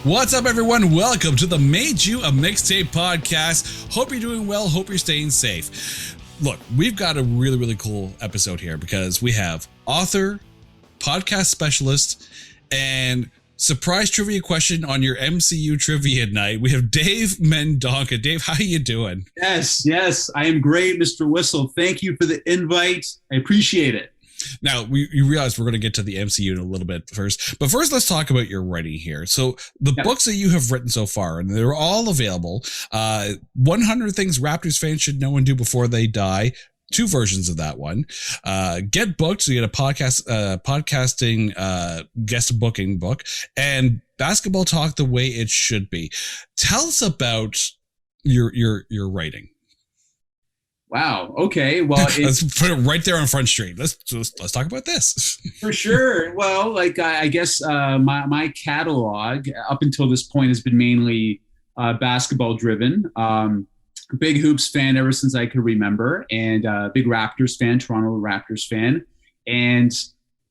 What's up, everyone? Welcome to the Made You a Mixtape podcast. Hope you're doing well. Hope you're staying safe. Look, we've got a really cool episode here because we have author, podcast specialist, and surprise trivia question on your MCU trivia night. We have Dave Mendonca. Dave, how you doing? Yes, I am great, Mr. Whistle. Thank you for the invite. I appreciate it. Now, you realize we're going to get to the MCU in a little bit first. But first, let's talk about your writing here. So the books that you have written so far, and they're all available. 100 Things Raptors Fans Should Know and Do Before They Die. 2 versions of that one. Get Booked, so you get a podcasting guest booking book. And Basketball Talk the Way It Should Be. Tell us about your writing. Wow. Okay. Well, let's put it right there on Front Street. Let's talk about this. For sure. Well, like I guess my catalog up until this point has been mainly basketball driven. Big hoops fan ever since I could remember, and big Raptors fan, Toronto Raptors fan. And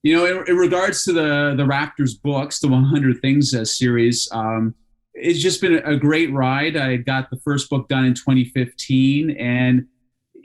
you know, in regards to the Raptors books, the 100 Things series, it's just been a great ride. I got the first book done in 2015, and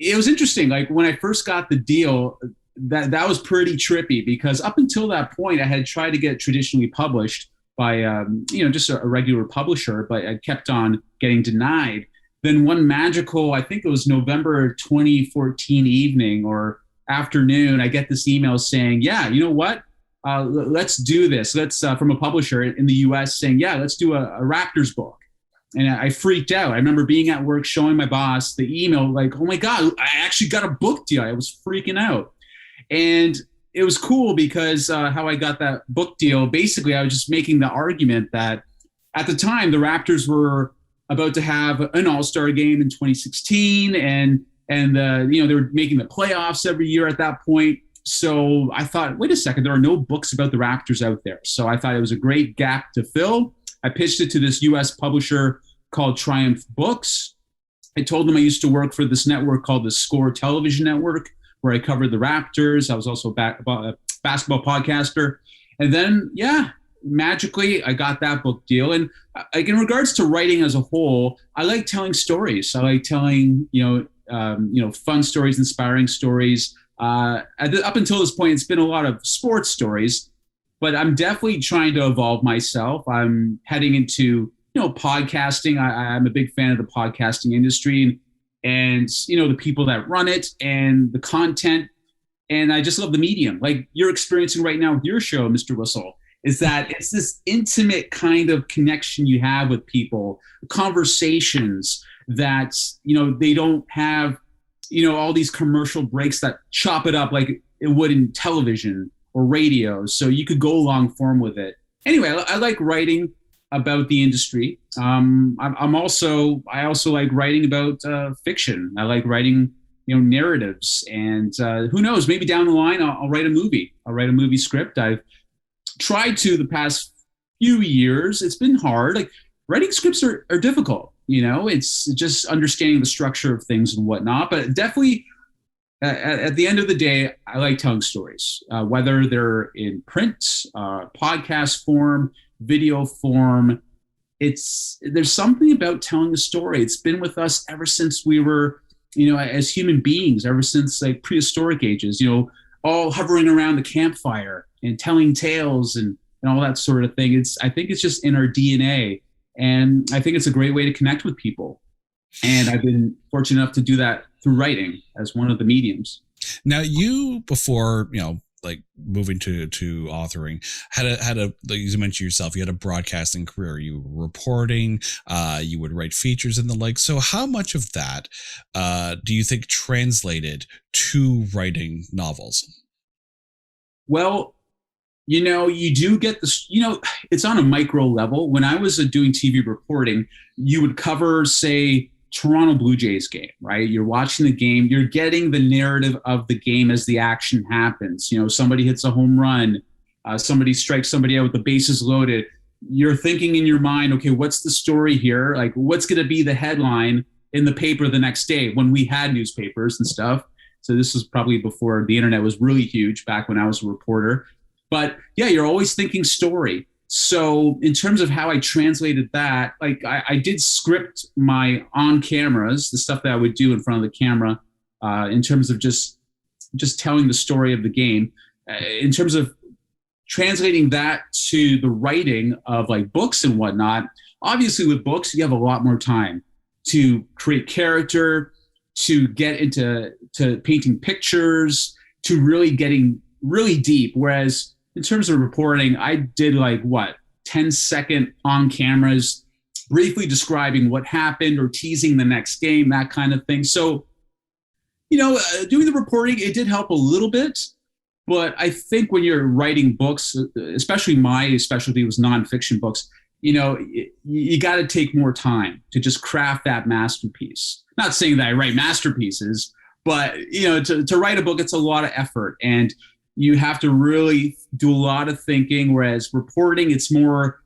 it was interesting. Like when I first got the deal, that was pretty trippy because up until that point, I had tried to get traditionally published by, just a regular publisher, but I kept on getting denied. Then one magical, I think it was November 2014 evening or afternoon, I get this email saying, yeah, you know what? Let's do this. Let's from a publisher in the US saying, yeah, let's do a Raptors book. And I freaked out. I remember being at work, showing my boss the email, like, oh my God, I actually got a book deal. I was freaking out. And it was cool because how I got that book deal, basically, I was just making the argument that at the time, the Raptors were about to have an all-star game in 2016. And they were making the playoffs every year at that point. So I thought, wait a second, there are no books about the Raptors out there. So I thought it was a great gap to fill. I pitched it to this U.S. publisher called Triumph Books. I told them I used to work for this network called the Score Television Network, where I covered the Raptors. I was also a basketball podcaster. And then, magically, I got that book deal. And like in regards to writing as a whole, I like telling stories. I like telling, fun stories, inspiring stories. Up until this point, it's been a lot of sports stories. But I'm definitely trying to evolve myself. I'm heading into, podcasting. I'm a big fan of the podcasting industry and the people that run it and the content. And I just love the medium. Like you're experiencing right now with your show, Mr. Whistle, is that it's this intimate kind of connection you have with people, conversations that, they don't have, all these commercial breaks that chop it up like it would in television or radio, so you could go long form with it. Anyway, I like writing about the industry. I also like writing about fiction. I like writing, narratives, and who knows, maybe down the line I'll write a movie. I'll write a movie script. I've tried to the past few years. It's been hard. Like writing scripts are difficult. It's just understanding the structure of things and whatnot. But definitely. At the end of the day, I like telling stories, whether they're in print, podcast form, video form. There's something about telling a story. It's been with us ever since we were, as human beings, ever since like prehistoric ages, all hovering around the campfire and telling tales and all that sort of thing. I think it's just in our DNA. And I think it's a great way to connect with people. And I've been fortunate enough to do that through writing as one of the mediums. Now, you before like moving to authoring, had a like you mentioned yourself, you had a broadcasting career. You were reporting, you would write features and the like. So, how much of that do you think translated to writing novels? Well, you do get this. It's on a micro level. When I was doing TV reporting, you would cover, say, Toronto Blue Jays game, right? You're watching the game, you're getting the narrative of the game as the action happens. Somebody hits a home run, somebody strikes somebody out with the bases loaded. You're thinking in your mind, okay, what's the story here? Like, what's going to be the headline in the paper the next day when we had newspapers and stuff? So this was probably before the internet was really huge, back when I was a reporter. But yeah, you're always thinking story. So in terms of how I translated that, like I did script my on cameras, the stuff that I would do in front of the camera, in terms of just telling the story of the game. In terms of translating that to the writing of like books and whatnot, obviously with books, you have a lot more time to create character, to get into painting pictures, to really getting really deep. Whereas in terms of reporting, I did like 10-second on cameras, briefly describing what happened or teasing the next game, that kind of thing. So, doing the reporting, it did help a little bit. But I think when you're writing books, especially my specialty was nonfiction books, you got to take more time to just craft that masterpiece. Not saying that I write masterpieces, but to write a book, it's a lot of effort, and you have to really do a lot of thinking. Whereas reporting, it's more,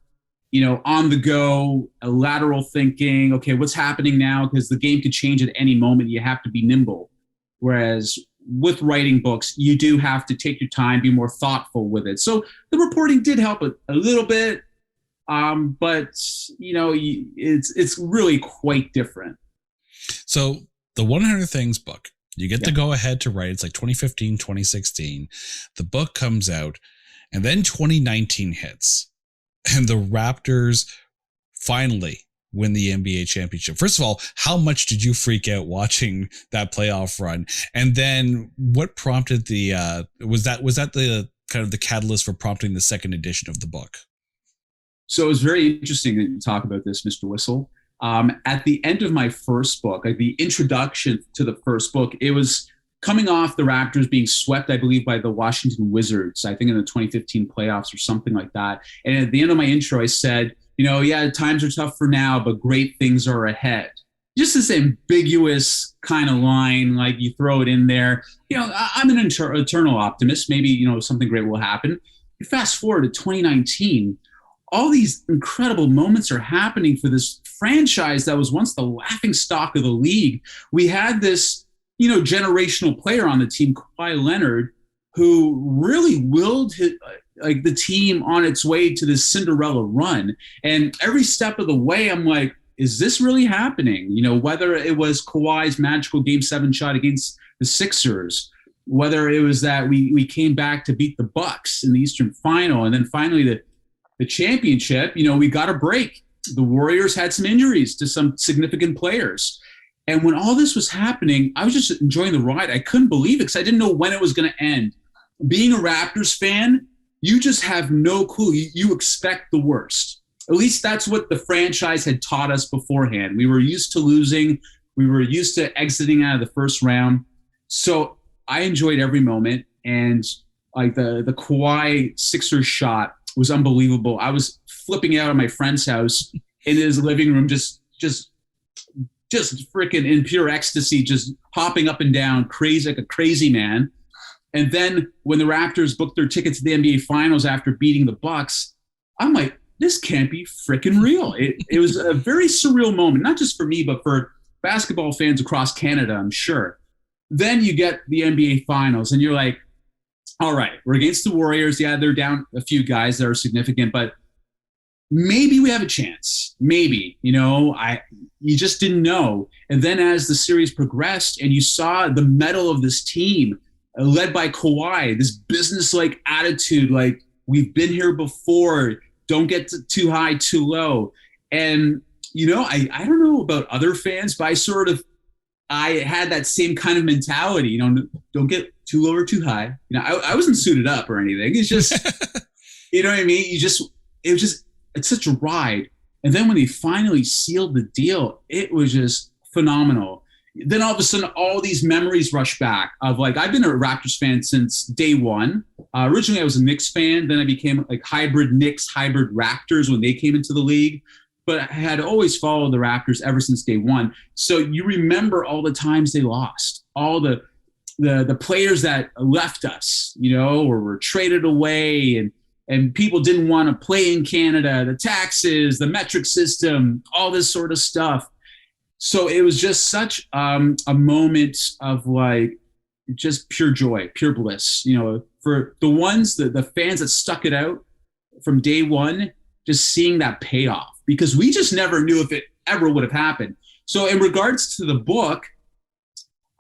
on the go, lateral thinking. Okay, what's happening now? Because the game could change at any moment. You have to be nimble. Whereas with writing books, you do have to take your time, be more thoughtful with it. So the reporting did help a little bit, but it's really quite different. So the 100 Things book, you get to go ahead to write. It's like 2015, 2016. The book comes out, and then 2019 hits, and the Raptors finally win the NBA championship. First of all, how much did you freak out watching that playoff run? And then what prompted was that the kind of the catalyst for prompting the second edition of the book? So it was very interesting that you talk about this, Mr. Whistle. At the end of my first book, like the introduction to the first book, it was coming off the Raptors being swept, I believe, by the Washington Wizards, I think in the 2015 playoffs or something like that. And at the end of my intro, I said, times are tough for now, but great things are ahead. Just this ambiguous kind of line, like you throw it in there. I'm an eternal optimist. Maybe, something great will happen. You fast forward to 2019, all these incredible moments are happening for this franchise that was once the laughingstock of the league. We had this, generational player on the team, Kawhi Leonard, who really willed the team on its way to this Cinderella run. And every step of the way, I'm like, is this really happening? Whether it was Kawhi's magical Game 7 shot against the Sixers, whether it was that we came back to beat the Bucks in the Eastern Final, and then finally the championship, we got a break. The Warriors had some injuries to some significant players. And when all this was happening, I was just enjoying the ride. I couldn't believe it because I didn't know when it was going to end. Being a Raptors fan, you just have no clue. You expect the worst. At least that's what the franchise had taught us beforehand. We were used to losing. We were used to exiting out of the first round. So I enjoyed every moment. And like the Kawhi Sixers shot was unbelievable. I was flipping out at my friend's house in his living room, just freaking in pure ecstasy, just hopping up and down, crazy, like a crazy man. And then when the Raptors booked their tickets to the NBA Finals after beating the Bucks, I'm like, this can't be freaking real. It was a very surreal moment, not just for me, but for basketball fans across Canada, I'm sure. Then you get the NBA Finals, and you're like, all right, we're against the Warriors. Yeah, they're down a few guys that are significant, but maybe we have a chance. Maybe, you just didn't know. And then as the series progressed and you saw the mettle of this team led by Kawhi, this business-like attitude, like we've been here before, don't get too high, too low. And, I don't know about other fans, but I had that same kind of mentality, don't get too low or too high. I wasn't suited up or anything. It's just, you know what I mean? It's such a ride. And then when they finally sealed the deal, it was just phenomenal. Then all of a sudden, all these memories rush back of like, I've been a Raptors fan since day one. Originally, I was a Knicks fan. Then I became like hybrid Knicks, hybrid Raptors when they came into the league. But I had always followed the Raptors ever since day one. So you remember all the times they lost, all the players that left us, or were traded away, and people didn't want to play in Canada, the taxes, the metric system, all this sort of stuff. So it was just such a moment of like just pure joy, pure bliss, for the ones, the fans that stuck it out from day one, just seeing that payoff, because we just never knew if it ever would have happened. So in regards to the book,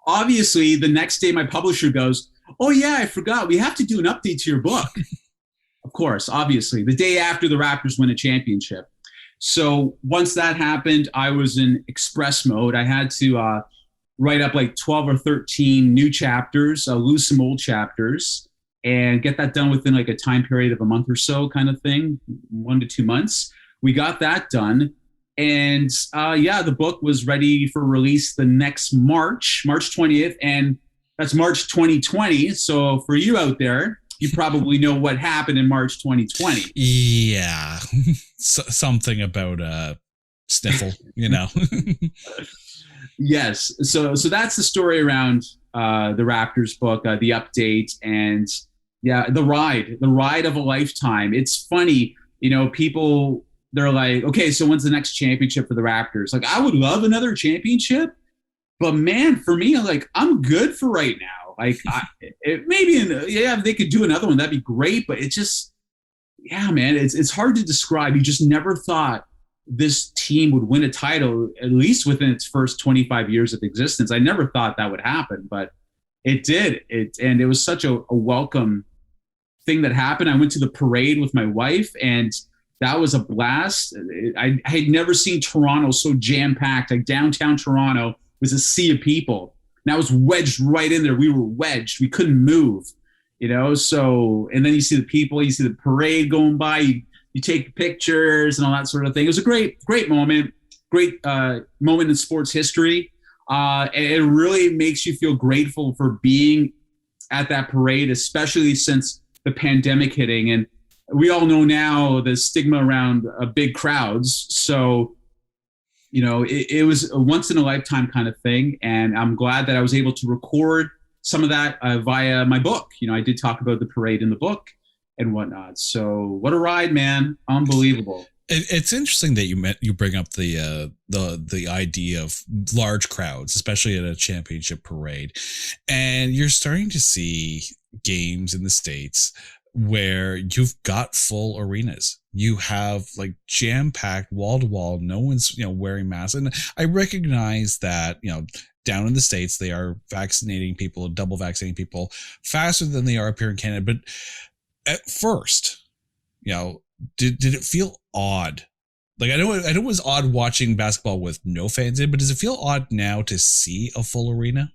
obviously the next day my publisher goes, oh yeah, I forgot, we have to do an update to your book. Of course, obviously, the day after the Raptors win a championship. So once that happened, I was in express mode. I had to write up like 12 or 13 new chapters, lose some old chapters, and get that done within like a time period of a month or so, kind of thing, 1 to 2 months. We got that done. And the book was ready for release the next March 20th. And that's March 2020. So for you out there, you probably know what happened in March 2020. Yeah. Something about sniffle, you know. Yes. So that's the story around the Raptors book, the update, and the ride of a lifetime. It's funny, you know, people, they're like, okay, so when's the next championship for the Raptors? Like, I would love another championship, but man, for me, like, I'm good for right now. Like, they could do another one. That'd be great. But it just, man, it's hard to describe. You just never thought this team would win a title, at least within its first 25 years of existence. I never thought that would happen, but it did. And it was such a welcome thing that happened. I went to the parade with my wife, and that was a blast. I had never seen Toronto so jam-packed. Like, downtown Toronto was a sea of people. And I was wedged right in there. We were wedged. We couldn't move, you know? So, and then you see the people, you see the parade going by, you take pictures and all that sort of thing. It was a great moment, great moment in sports history. And it really makes you feel grateful for being at that parade, especially since the pandemic hitting. And we all know now the stigma around big crowds. So, you know, it was a once in a lifetime kind of thing. And I'm glad that I was able to record some of that via my book. You know, I did talk about the parade in the book and whatnot. So what a ride, man. Unbelievable. It's interesting that you bring up the idea of large crowds, especially at a championship parade. And you're starting to see games in the States where you've got full arenas. You have like jam-packed wall to wall. No one's, you know, wearing masks. And I recognize that, you know, down in the States, they are vaccinating people, double vaccinating people faster than they are up here in Canada. But at first, you know, did it feel odd? Like, I know it was odd watching basketball with no fans in, but does it feel odd now to see a full arena?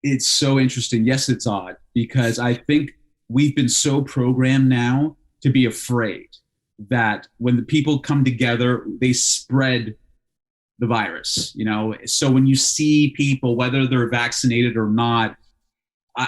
It's so interesting. Yes, it's odd, because I think we've been so programmed now to be afraid that when the people come together, they spread the virus, you know? So when you see people, whether they're vaccinated or not,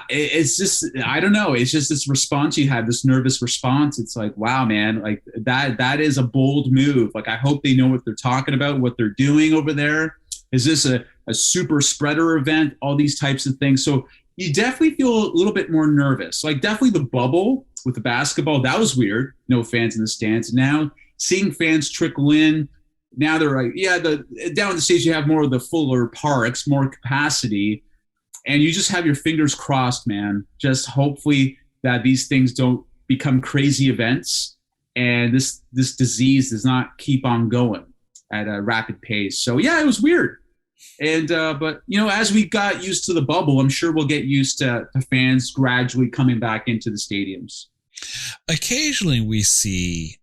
it's just, I don't know. It's just this response you have, this nervous response. It's like, wow, man, like that is a bold move. Like, I hope they know what they're talking about, what they're doing over there. Is this a super spreader event? All these types of things. So you definitely feel a little bit more nervous. Like, definitely the bubble with the basketball, that was weird. No fans in the stands. Now seeing fans trickle in, now they're like, down in the States, you have more of the fuller parks, more capacity. And you just have your fingers crossed, man. Just hopefully that these things don't become crazy events and this disease does not keep on going at a rapid pace. So yeah, it was weird. And but you know, as we got used to the bubble, I'm sure we'll get used to fans gradually coming back into the stadiums. Occasionally we see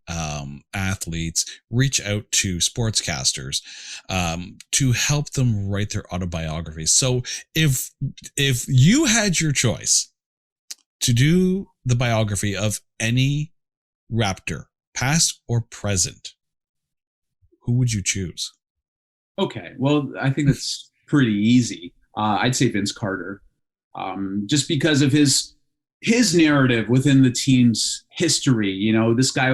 athletes reach out to sportscasters to help them write their autobiographies. So if you had your choice to do the biography of any Raptor, past or present, who would you choose? Okay, well, I think that's pretty easy. I'd say Vince Carter, just because of his narrative within the team's history. You know, this guy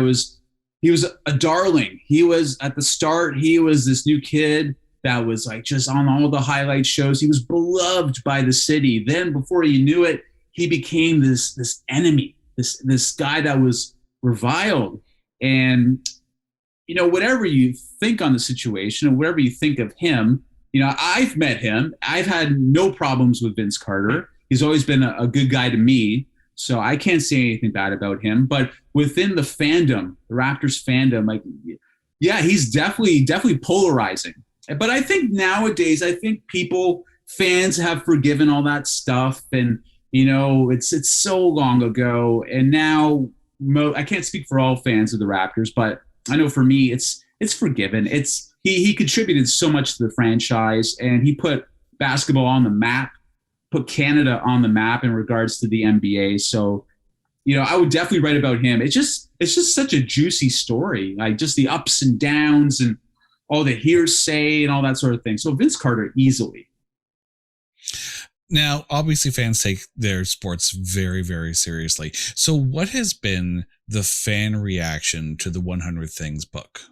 he was a darling. He was at the start, he was this new kid that was like just on all the highlight shows. He was beloved by the city. Then before you knew it, he became this enemy, this guy that was reviled. And, you know, whatever you think on the situation or whatever you think of him, you know, I've met him. I've had no problems with Vince Carter. He's always been a good guy to me. So I can't say anything bad about him. But within the fandom, the Raptors fandom, like, yeah, he's definitely polarizing. But I think nowadays, I think fans have forgiven all that stuff, and it's so long ago. And now, I can't speak for all fans of the Raptors, but I know for me, it's forgiven. He contributed so much to the franchise, and he put basketball on the map, put Canada on the map in regards to the NBA. So, I would definitely write about him. It's just such a juicy story, like just the ups and downs and all the hearsay and all that sort of thing. So Vince Carter easily. Now, obviously, fans take their sports very, very seriously. So what has been the fan reaction to the 100 Things book?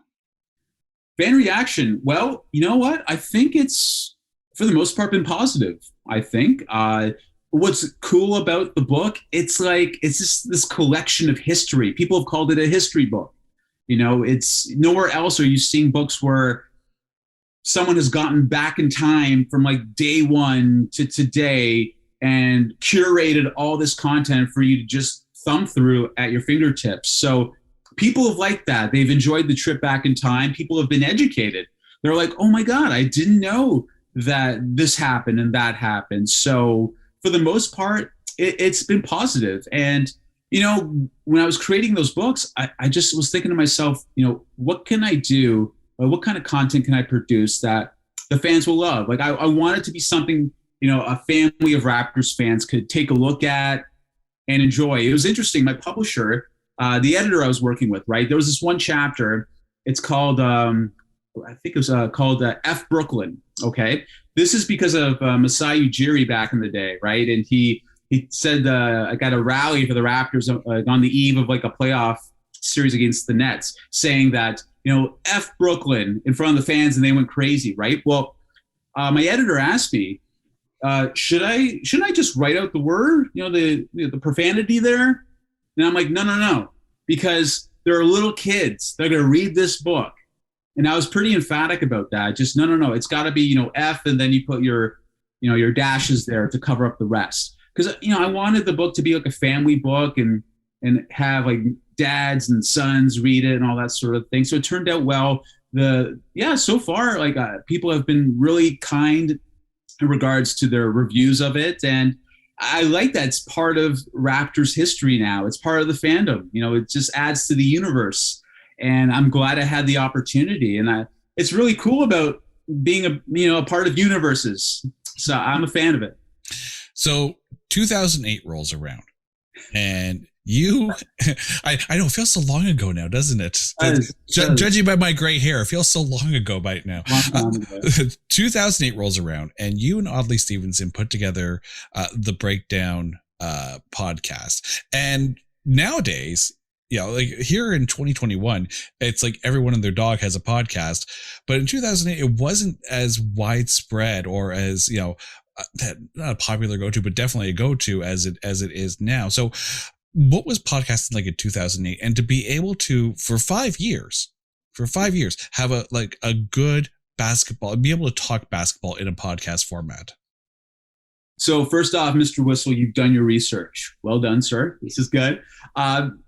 Fan reaction? Well, you know what? I think it's, for the most part, been positive. I think. What's cool about the book, it's just this collection of history. People have called it a history book. It's nowhere else are you seeing books where someone has gotten back in time from like day one to today and curated all this content for you to just thumb through at your fingertips. So people have liked that. They've enjoyed the trip back in time. People have been educated. They're like, oh my God, I didn't know that this happened and that happened. So for the most part, it's been positive. And, when I was creating those books, I just was thinking to myself, what can I do? What kind of content can I produce that the fans will love? Like I want it to be something, a family of Raptors fans could take a look at and enjoy. It was interesting. My publisher, the editor I was working with, right? There was this one chapter. It's called, I think it was called F Brooklyn. Okay. This is because of Masai Ujiri back in the day, right? And he said, I got a rally for the Raptors on the eve of like a playoff series against the Nets, saying that, F Brooklyn in front of the fans, and they went crazy, right? Well, my editor asked me, should I just write out the word, the profanity there? And I'm like, no, because there are little kids that are going to read this book. And I was pretty emphatic about that. Just no. It's got to be, F, and then you put your dashes there to cover up the rest. Because I wanted the book to be like a family book and have like dads and sons read it and all that sort of thing. So it turned out well. So far, like people have been really kind in regards to their reviews of it, and I like that it's part of Raptors history now. It's part of the fandom. It just adds to the universe. And I'm glad I had the opportunity. And it's really cool about being a part of universes. So I'm a fan of it. So 2008 rolls around, and I know it feels so long ago now, doesn't it? Judging by my gray hair, it feels so long ago right now. 2008 rolls around, and you and Audley Stevenson put together the Breakdown podcast. And nowadays, like here in 2021, it's like everyone and their dog has a podcast. But in 2008, it wasn't as widespread or as, not a popular go-to, but definitely a go-to as it is now. So what was podcasting like in 2008? And to be able to, for 5 years, have a good basketball, be able to talk basketball in a podcast format. So first off, Mr. Whistle, you've done your research. Well done, sir. This is good.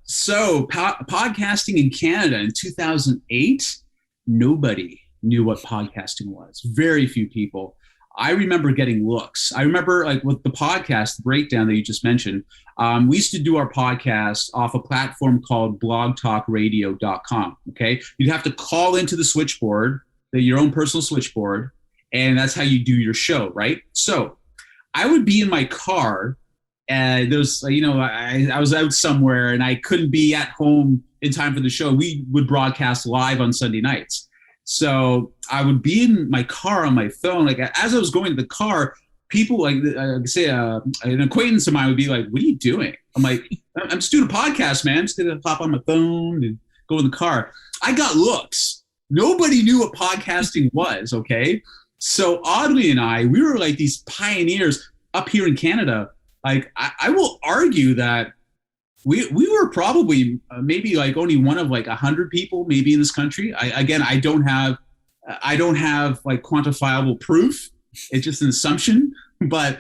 So podcasting in Canada in 2008, nobody knew what podcasting was. Very few people. I remember getting looks. I remember like with the podcast Breakdown that you just mentioned, we used to do our podcast off a platform called blogtalkradio.com. Okay. You'd have to call into the switchboard, your own personal switchboard, and that's how you do your show, right? So I would be in my car, and there was, I was out somewhere and I couldn't be at home in time for the show. We would broadcast live on Sunday nights. So I would be in my car on my phone. Like as I was going to the car, people like say an acquaintance of mine would be like, "What are you doing?" I'm like, "I'm just doing a podcast, man. I'm just gonna pop on my phone and go in the car." I got looks. Nobody knew what podcasting was. Okay, so Audley and we were like these pioneers up here in Canada. Like I will argue that we were probably maybe like only one of like 100 people maybe in this country. I don't have like quantifiable proof. It's just an assumption, but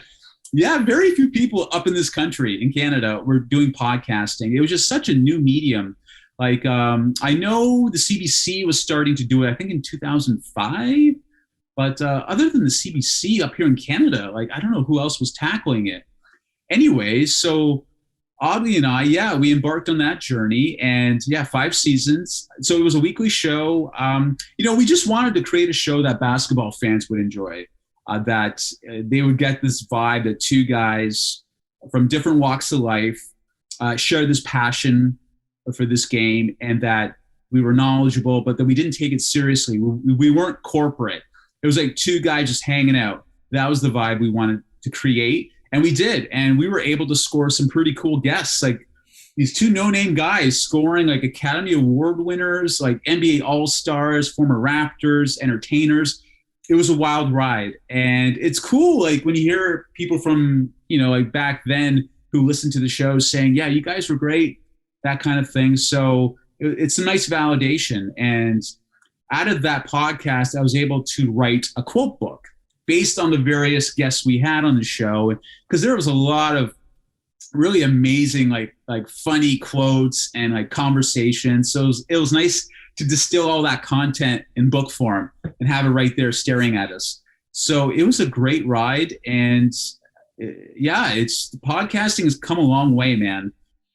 Yeah, very few people up in this country, in Canada, were doing podcasting. It was just such a new medium. Like, I know the CBC was starting to do it, I think in 2005. But other than the CBC up here in Canada, like, I don't know who else was tackling it. Anyways, so Audley and I, yeah, we embarked on that journey, and yeah, 5 seasons. So it was a weekly show. We just wanted to create a show that basketball fans would enjoy, that they would get this vibe that two guys from different walks of life share this passion for this game, and that we were knowledgeable, but that we didn't take it seriously. We weren't corporate. It was like two guys just hanging out. That was the vibe we wanted to create. And we did. And we were able to score some pretty cool guests, like these two no-name guys scoring like Academy Award winners, like NBA All-Stars, former Raptors, entertainers. It was a wild ride. And it's cool, like when you hear people from, like back then who listened to the show saying, yeah, you guys were great, that kind of thing. So it's a nice validation. And out of that podcast, I was able to write a quote book based on the various guests we had on the show, because there was a lot of really amazing, like funny quotes and like conversations. So it was nice to distill all that content in book form and have it right there staring at us. So it was a great ride. And yeah, podcasting has come a long way, man.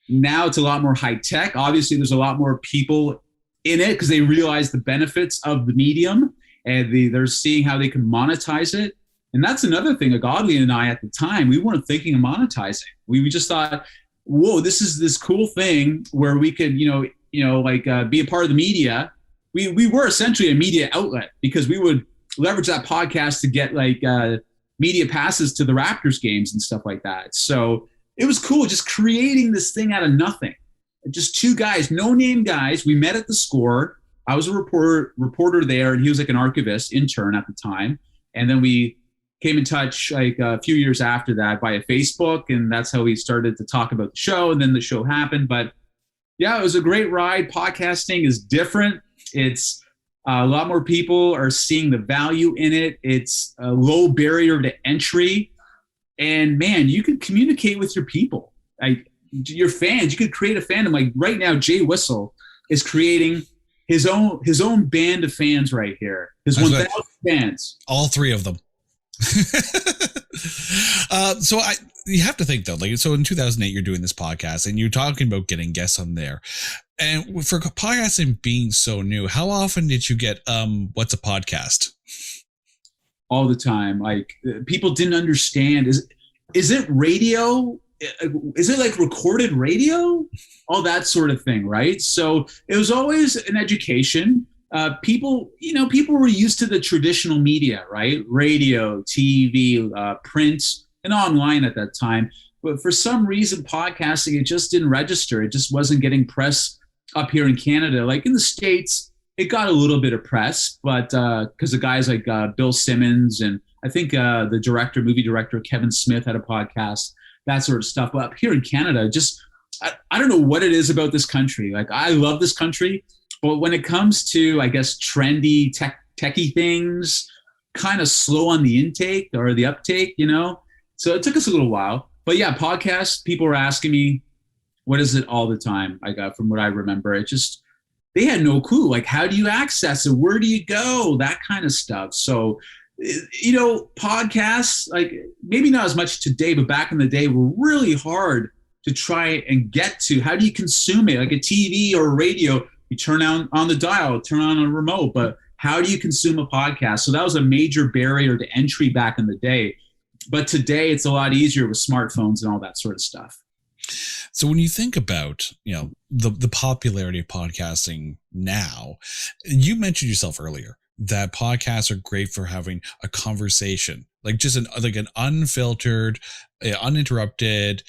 Now it's a lot more high tech. Obviously, there's a lot more people in it because they realize the benefits of the medium, and they're seeing how they can monetize it. And that's another thing. Like Audley and I, at the time, we weren't thinking of monetizing. We just thought, whoa, this is this cool thing where we could, be a part of the media. We were essentially a media outlet, because we would leverage that podcast to get media passes to the Raptors games and stuff like that. So it was cool just creating this thing out of nothing. Just two guys, no-name guys. We met at the Score. I was a reporter there, and he was like an archivist intern at the time. And then we came in touch like a few years after that via Facebook, and that's how we started to talk about the show. And then the show happened. But yeah, it was a great ride. Podcasting is different. It's a lot more people are seeing the value in it. It's a low barrier to entry. And man, you can communicate with your people, like your fans. You could create a fandom. Like right now, Jay Whistle is creating his own band of fans right here. His 1,000 fans. All three of them. So you have to think though, like, so in 2008, you're doing this podcast and you're talking about getting guests on there. And for podcasting being so new, how often did you get, what's a podcast? All the time. Like people didn't understand. Is it radio? Is it like recorded radio? All that sort of thing, right? So it was always an education. People were used to the traditional media, right? Radio, TV, print, and online at that time. But for some reason, podcasting, it just didn't register. It just wasn't getting press up here in Canada. Like in the States, it got a little bit of press, but because the guys like Bill Simmons, and I think the movie director Kevin Smith had a podcast, that sort of stuff. But up here in Canada, just I don't know what it is about this country. Like I love this country, but when it comes to, I guess, trendy techie things, kind of slow on the intake or the uptake, So it took us a little while. But yeah, podcasts, people were asking me, what is it all the time? I got, from what I remember, they had no clue. Like, how do you access it? Where do you go? That kind of stuff. So, podcasts, like maybe not as much today, but back in the day were really hard to try and get to. How do you consume it? Like a TV or a radio, you turn on the dial, turn on a remote, but how do you consume a podcast? So that was a major barrier to entry back in the day. But today it's a lot easier with smartphones and all that sort of stuff. So when you think about, the popularity of podcasting now, you mentioned yourself earlier that podcasts are great for having a conversation, like just an unfiltered, uninterrupted,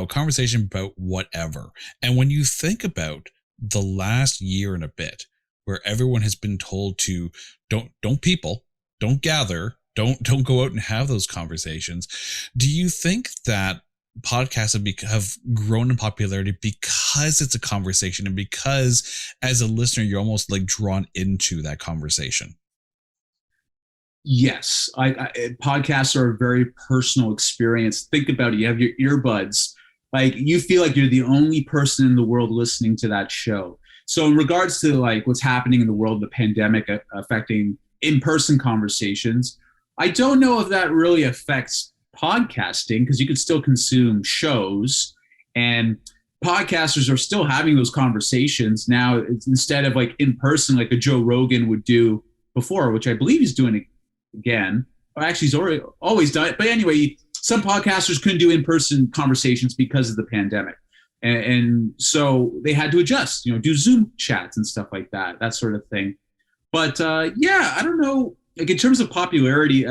conversation about whatever. And when you think about the last year and a bit, where everyone has been told to don't gather, don't go out and have those conversations, do you think that podcasts have grown in popularity because it's a conversation, and because as a listener you're almost like drawn into that conversation? Yes, podcasts are a very personal experience. Think about it. You have your earbuds. Like you feel like you're the only person in the world listening to that show. So in regards to like what's happening in the world, the pandemic affecting in-person conversations, I don't know if that really affects podcasting because you could still consume shows and podcasters are still having those conversations now instead of like in person like a Joe Rogan would do before, which I believe he's doing again. Or actually, he's always done it. But anyway, some podcasters couldn't do in-person conversations because of the pandemic. And so they had to adjust, do Zoom chats and stuff like that sort of thing. But yeah, I don't know. Like in terms of popularity,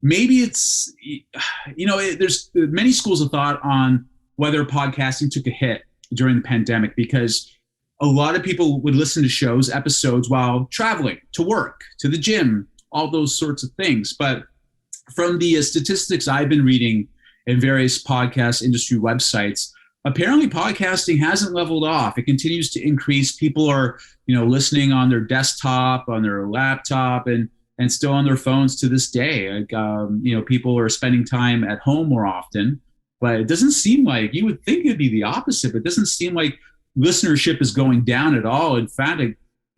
maybe it's, there's many schools of thought on whether podcasting took a hit during the pandemic because a lot of people would listen to shows, episodes while traveling to work, to the gym, all those sorts of things. But from the statistics I've been reading in various podcast industry websites, apparently podcasting hasn't leveled off. It continues to increase. People are, listening on their desktop, on their laptop, and still on their phones to this day. Like, people are spending time at home more often, but it doesn't seem like, you would think it'd be the opposite, but it doesn't seem like listenership is going down at all. In fact,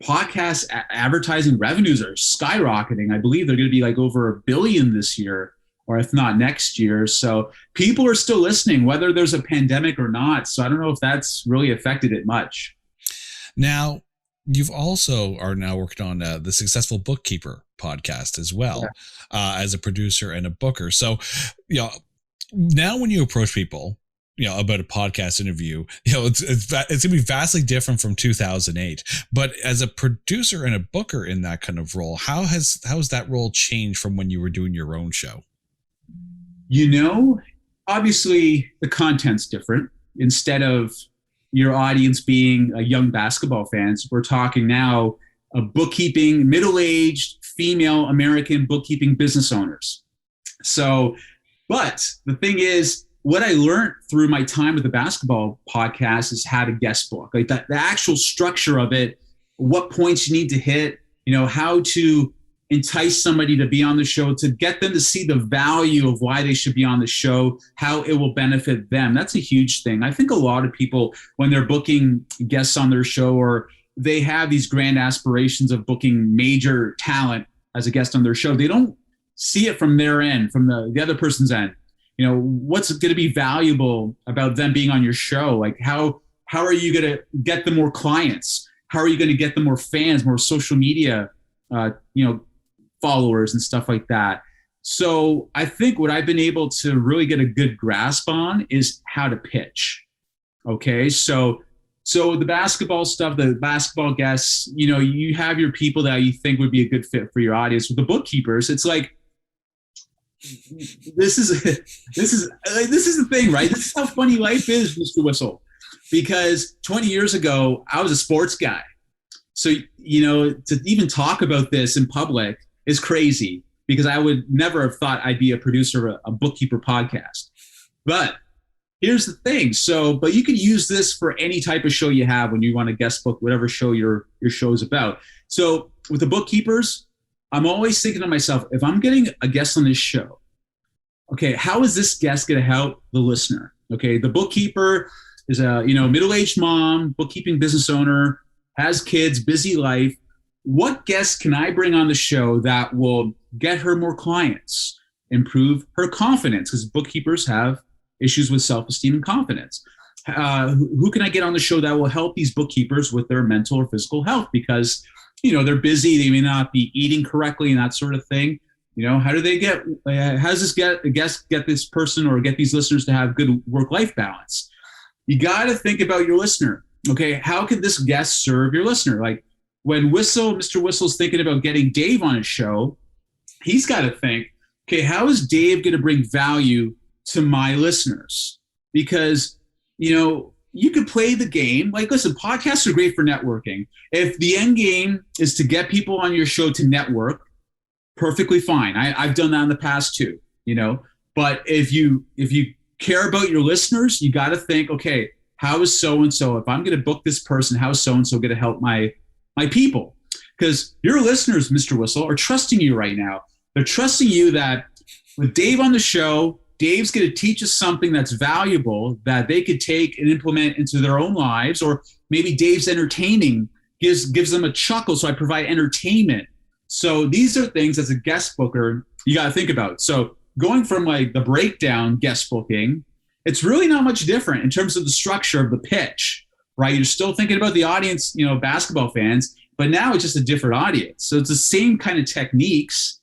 podcast advertising revenues are skyrocketing. I believe they're going to be like over $1 billion this year, or if not next year. So people are still listening, whether there's a pandemic or not. So I don't know if that's really affected it much. Now, you've also are now working on the Successful Bookkeeper podcast as well, as a producer and a booker. So, now when you approach people, about a podcast interview, it's gonna be vastly different from 2008. But as a producer and a booker in that kind of role, how has that role changed from when you were doing your own show? Obviously the content's different. Instead of your audience being young basketball fans, we're talking now bookkeeping, middle-aged female American bookkeeping business owners. So, but the thing is, what I learned through my time with the basketball podcast is how to guest book, like the actual structure of it, what points you need to hit, how to entice somebody to be on the show, to get them to see the value of why they should be on the show, how it will benefit them. That's a huge thing. I think a lot of people, when they're booking guests on their show, or they have these grand aspirations of booking major talent as a guest on their show, they don't see it from their end, from the other person's end. What's going to be valuable about them being on your show? Like how are you going to get them more clients? How are you going to get them more fans, more social media, followers and stuff like that? So I think what I've been able to really get a good grasp on is how to pitch. Okay. So the basketball stuff, the basketball guests, you have your people that you think would be a good fit for your audience. With the bookkeepers, it's like, this is the thing, right? This is how funny life is, Mr. Whistle, because 20 years ago, I was a sports guy. So, to even talk about this in public is crazy because I would never have thought I'd be a producer of a bookkeeper podcast. But here's the thing. But you can use this for any type of show you have when you want to guest book whatever show your show is about. So with the bookkeepers, I'm always thinking to myself, if I'm getting a guest on this show, okay, how is this guest going to help the listener? Okay, the bookkeeper is a middle-aged mom, bookkeeping business owner, has kids, busy life. What guest can I bring on the show that will get her more clients, improve her confidence? Because bookkeepers have issues with self-esteem and confidence. Who can I get on the show that will help these bookkeepers with their mental or physical health? Because they're busy, they may not be eating correctly and that sort of thing. How do they how does this guest get this person or get these listeners to have good work-life balance? You got to think about your listener. Okay, how can this guest serve your listener? Like when Mr. Whistle's thinking about getting Dave on his show, he's got to think, okay, how is Dave going to bring value to my listeners? Because, you could play the game. Like, listen, podcasts are great for networking. If the end game is to get people on your show to network, perfectly fine. I've done that in the past too, But if you care about your listeners, you got to think, okay, how is so-and-so, if I'm going to book this person, how is so-and-so going to help my people? because your listeners, Mr. Whistle, are trusting you right now. They're trusting you that with Dave on the show, Dave's going to teach us something that's valuable that they could take and implement into their own lives, or maybe Dave's entertaining gives them a chuckle, so I provide entertainment. So these are things as a guest booker you got to think about. So going from like the breakdown guest booking, it's really not much different in terms of the structure of the pitch, right? You're still thinking about the audience, basketball fans, but now it's just a different audience. So it's the same kind of techniques,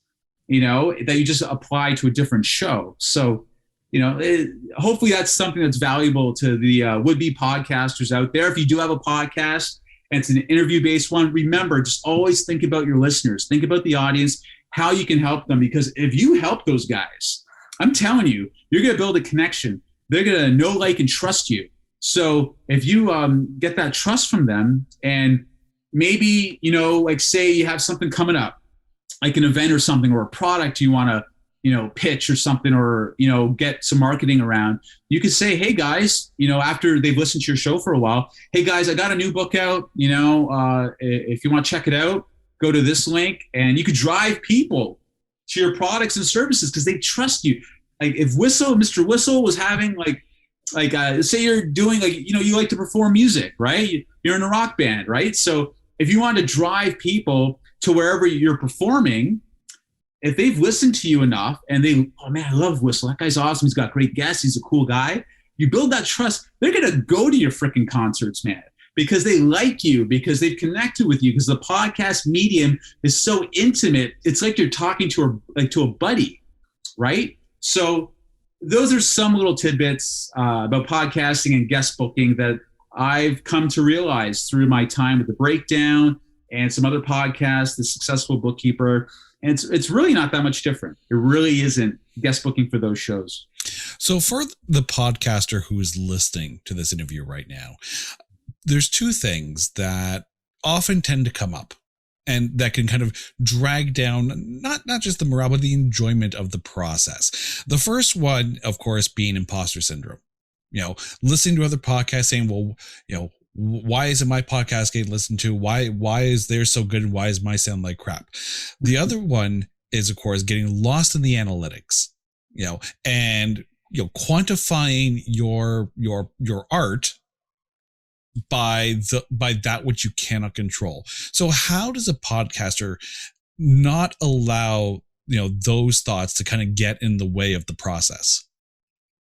that you just apply to a different show. So, hopefully that's something that's valuable to the would-be podcasters out there. If you do have a podcast and it's an interview-based one, remember, just always think about your listeners. Think about the audience, how you can help them. Because if you help those guys, I'm telling you, you're going to build a connection. They're going to know, like, and trust you. So if you get that trust from them, and maybe, like say you have something coming up, like an event or something, or a product you want to, pitch or something, or, get some marketing around, you could say, hey guys, after they've listened to your show for a while, hey guys, I got a new book out, if you want to check it out, go to this link, and you could drive people to your products and services because they trust you. Like if Mr. Whistle was having say you're doing you like to perform music, right? You're in a rock band, right? So if you want to drive people to wherever you're performing, if they've listened to you enough and oh man, I love Whistle. That guy's awesome. He's got great guests. He's a cool guy. You build that trust. They're going to go to your freaking concerts, man, because they like you, because they've connected with you, because the podcast medium is so intimate. It's like you're talking to a buddy, right? So those are some little tidbits about podcasting and guest booking that I've come to realize through my time with The Breakdown and some other podcasts, The Successful Bookkeeper. And it's really not that much different. It really isn't guest booking for those shows. So for the podcaster who is listening to this interview right now, there's two things that often tend to come up and that can kind of drag down not just the morale, but the enjoyment of the process. The first one, of course, being imposter syndrome. Listening to other podcasts saying, well, why isn't my podcast getting listened to? Why is theirs so good and why is my sound like crap? The other one is, of course, getting lost in the analytics, and quantifying your art by that which you cannot control. So how does a podcaster not allow those thoughts to kind of get in the way of the process?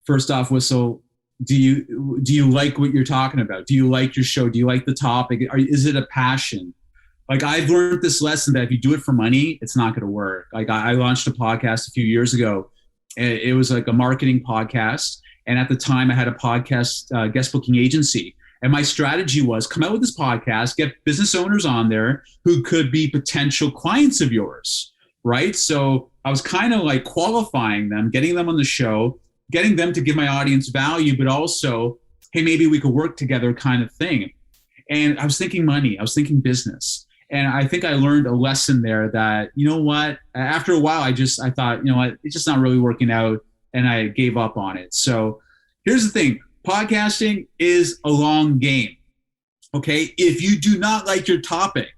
First off, Whistle, do you like what you're talking about? Do you like your show? Do you like the topic? Is it a passion? Like I've learned this lesson that if you do it for money, it's not going to work. Like I launched a podcast a few years ago. It was like a marketing podcast. And at the time I had a podcast guest booking agency. And my strategy was come out with this podcast, get business owners on there who could be potential clients of yours, right? So I was kind of like qualifying them, getting them on the show, getting them to give my audience value, but also, hey, maybe we could work together kind of thing. And I was thinking money, I was thinking business. And I think I learned a lesson there that, after a while, I thought, it's just not really working out. And I gave up on it. So here's the thing. Podcasting is a long game. Okay. If you do not like your topic,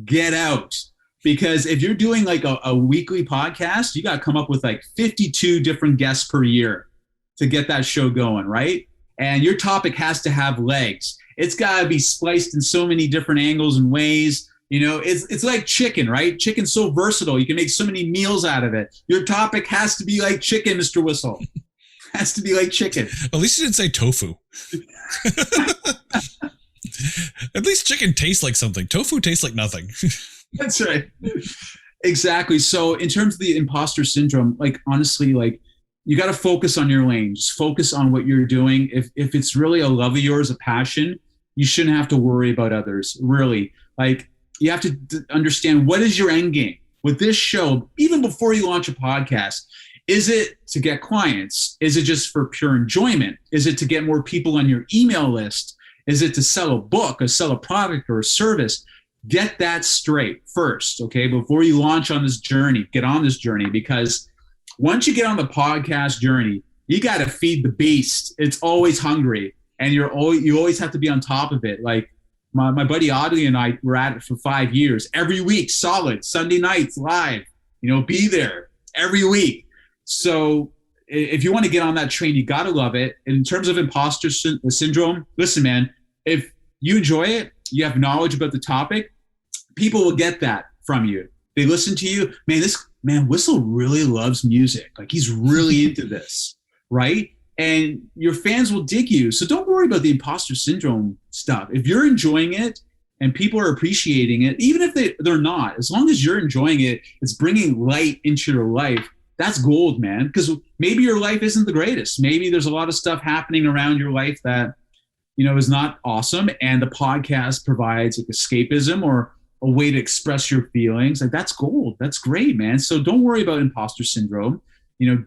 get out. Because if you're doing like a weekly podcast, you got to come up with like 52 different guests per year to get that show going, right? And your topic has to have legs. It's got to be spliced in so many different angles and ways. It's like chicken, right? Chicken's so versatile. You can make so many meals out of it. Your topic has to be like chicken, Mr. Whistle. Has to be like chicken. At least you didn't say tofu. At least chicken tastes like something. Tofu tastes like nothing. That's right. Exactly. So in terms of the imposter syndrome, like honestly, like you got to focus on your lane. Just focus on what you're doing. If it's really a love of yours, a passion, you shouldn't have to worry about others. Really, like you have to understand what is your end game with this show. Even before you launch a podcast, is it to get clients? Is it just for pure enjoyment? Is it to get more people on your email list? Is it to sell a book or sell a product or a service? Get that straight first, okay? Before you launch on this journey, get on this journey, because once you get on the podcast journey, you got to feed the beast. It's always hungry, and you always have to be on top of it. Like, My buddy Audley and I were at it for 5 years, every week, solid, Sunday nights, live, be there every week. So if you want to get on that train, you got to love it. In terms of imposter syndrome, listen, man, if you enjoy it, you have knowledge about the topic, people will get that from you. They listen to you. Man, Whistle really loves music. Like, he's really into this, right? And your fans will dig you. So don't worry about the imposter syndrome stuff. If you're enjoying it and people are appreciating it, even if they're not, as long as you're enjoying it, it's bringing light into your life. That's gold, man. Because maybe your life isn't the greatest. Maybe there's a lot of stuff happening around your life that, is not awesome. And the podcast provides like escapism or a way to express your feelings. Like, that's gold. That's great, man. So don't worry about imposter syndrome.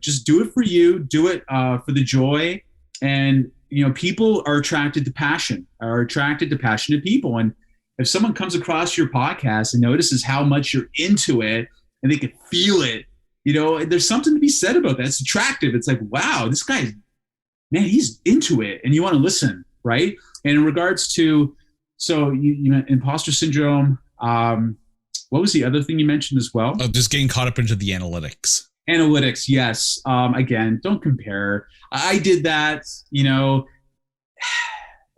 Just do it for you, do it for the joy. And, people are attracted to passionate people. And if someone comes across your podcast and notices how much you're into it and they can feel it, there's something to be said about that. It's attractive. It's like, wow, this guy, man, he's into it, and you want to listen, right? And in regards to, so you imposter syndrome, what was the other thing you mentioned as well? Oh, just getting caught up into the analytics. Analytics, yes. Again, don't compare. I did that,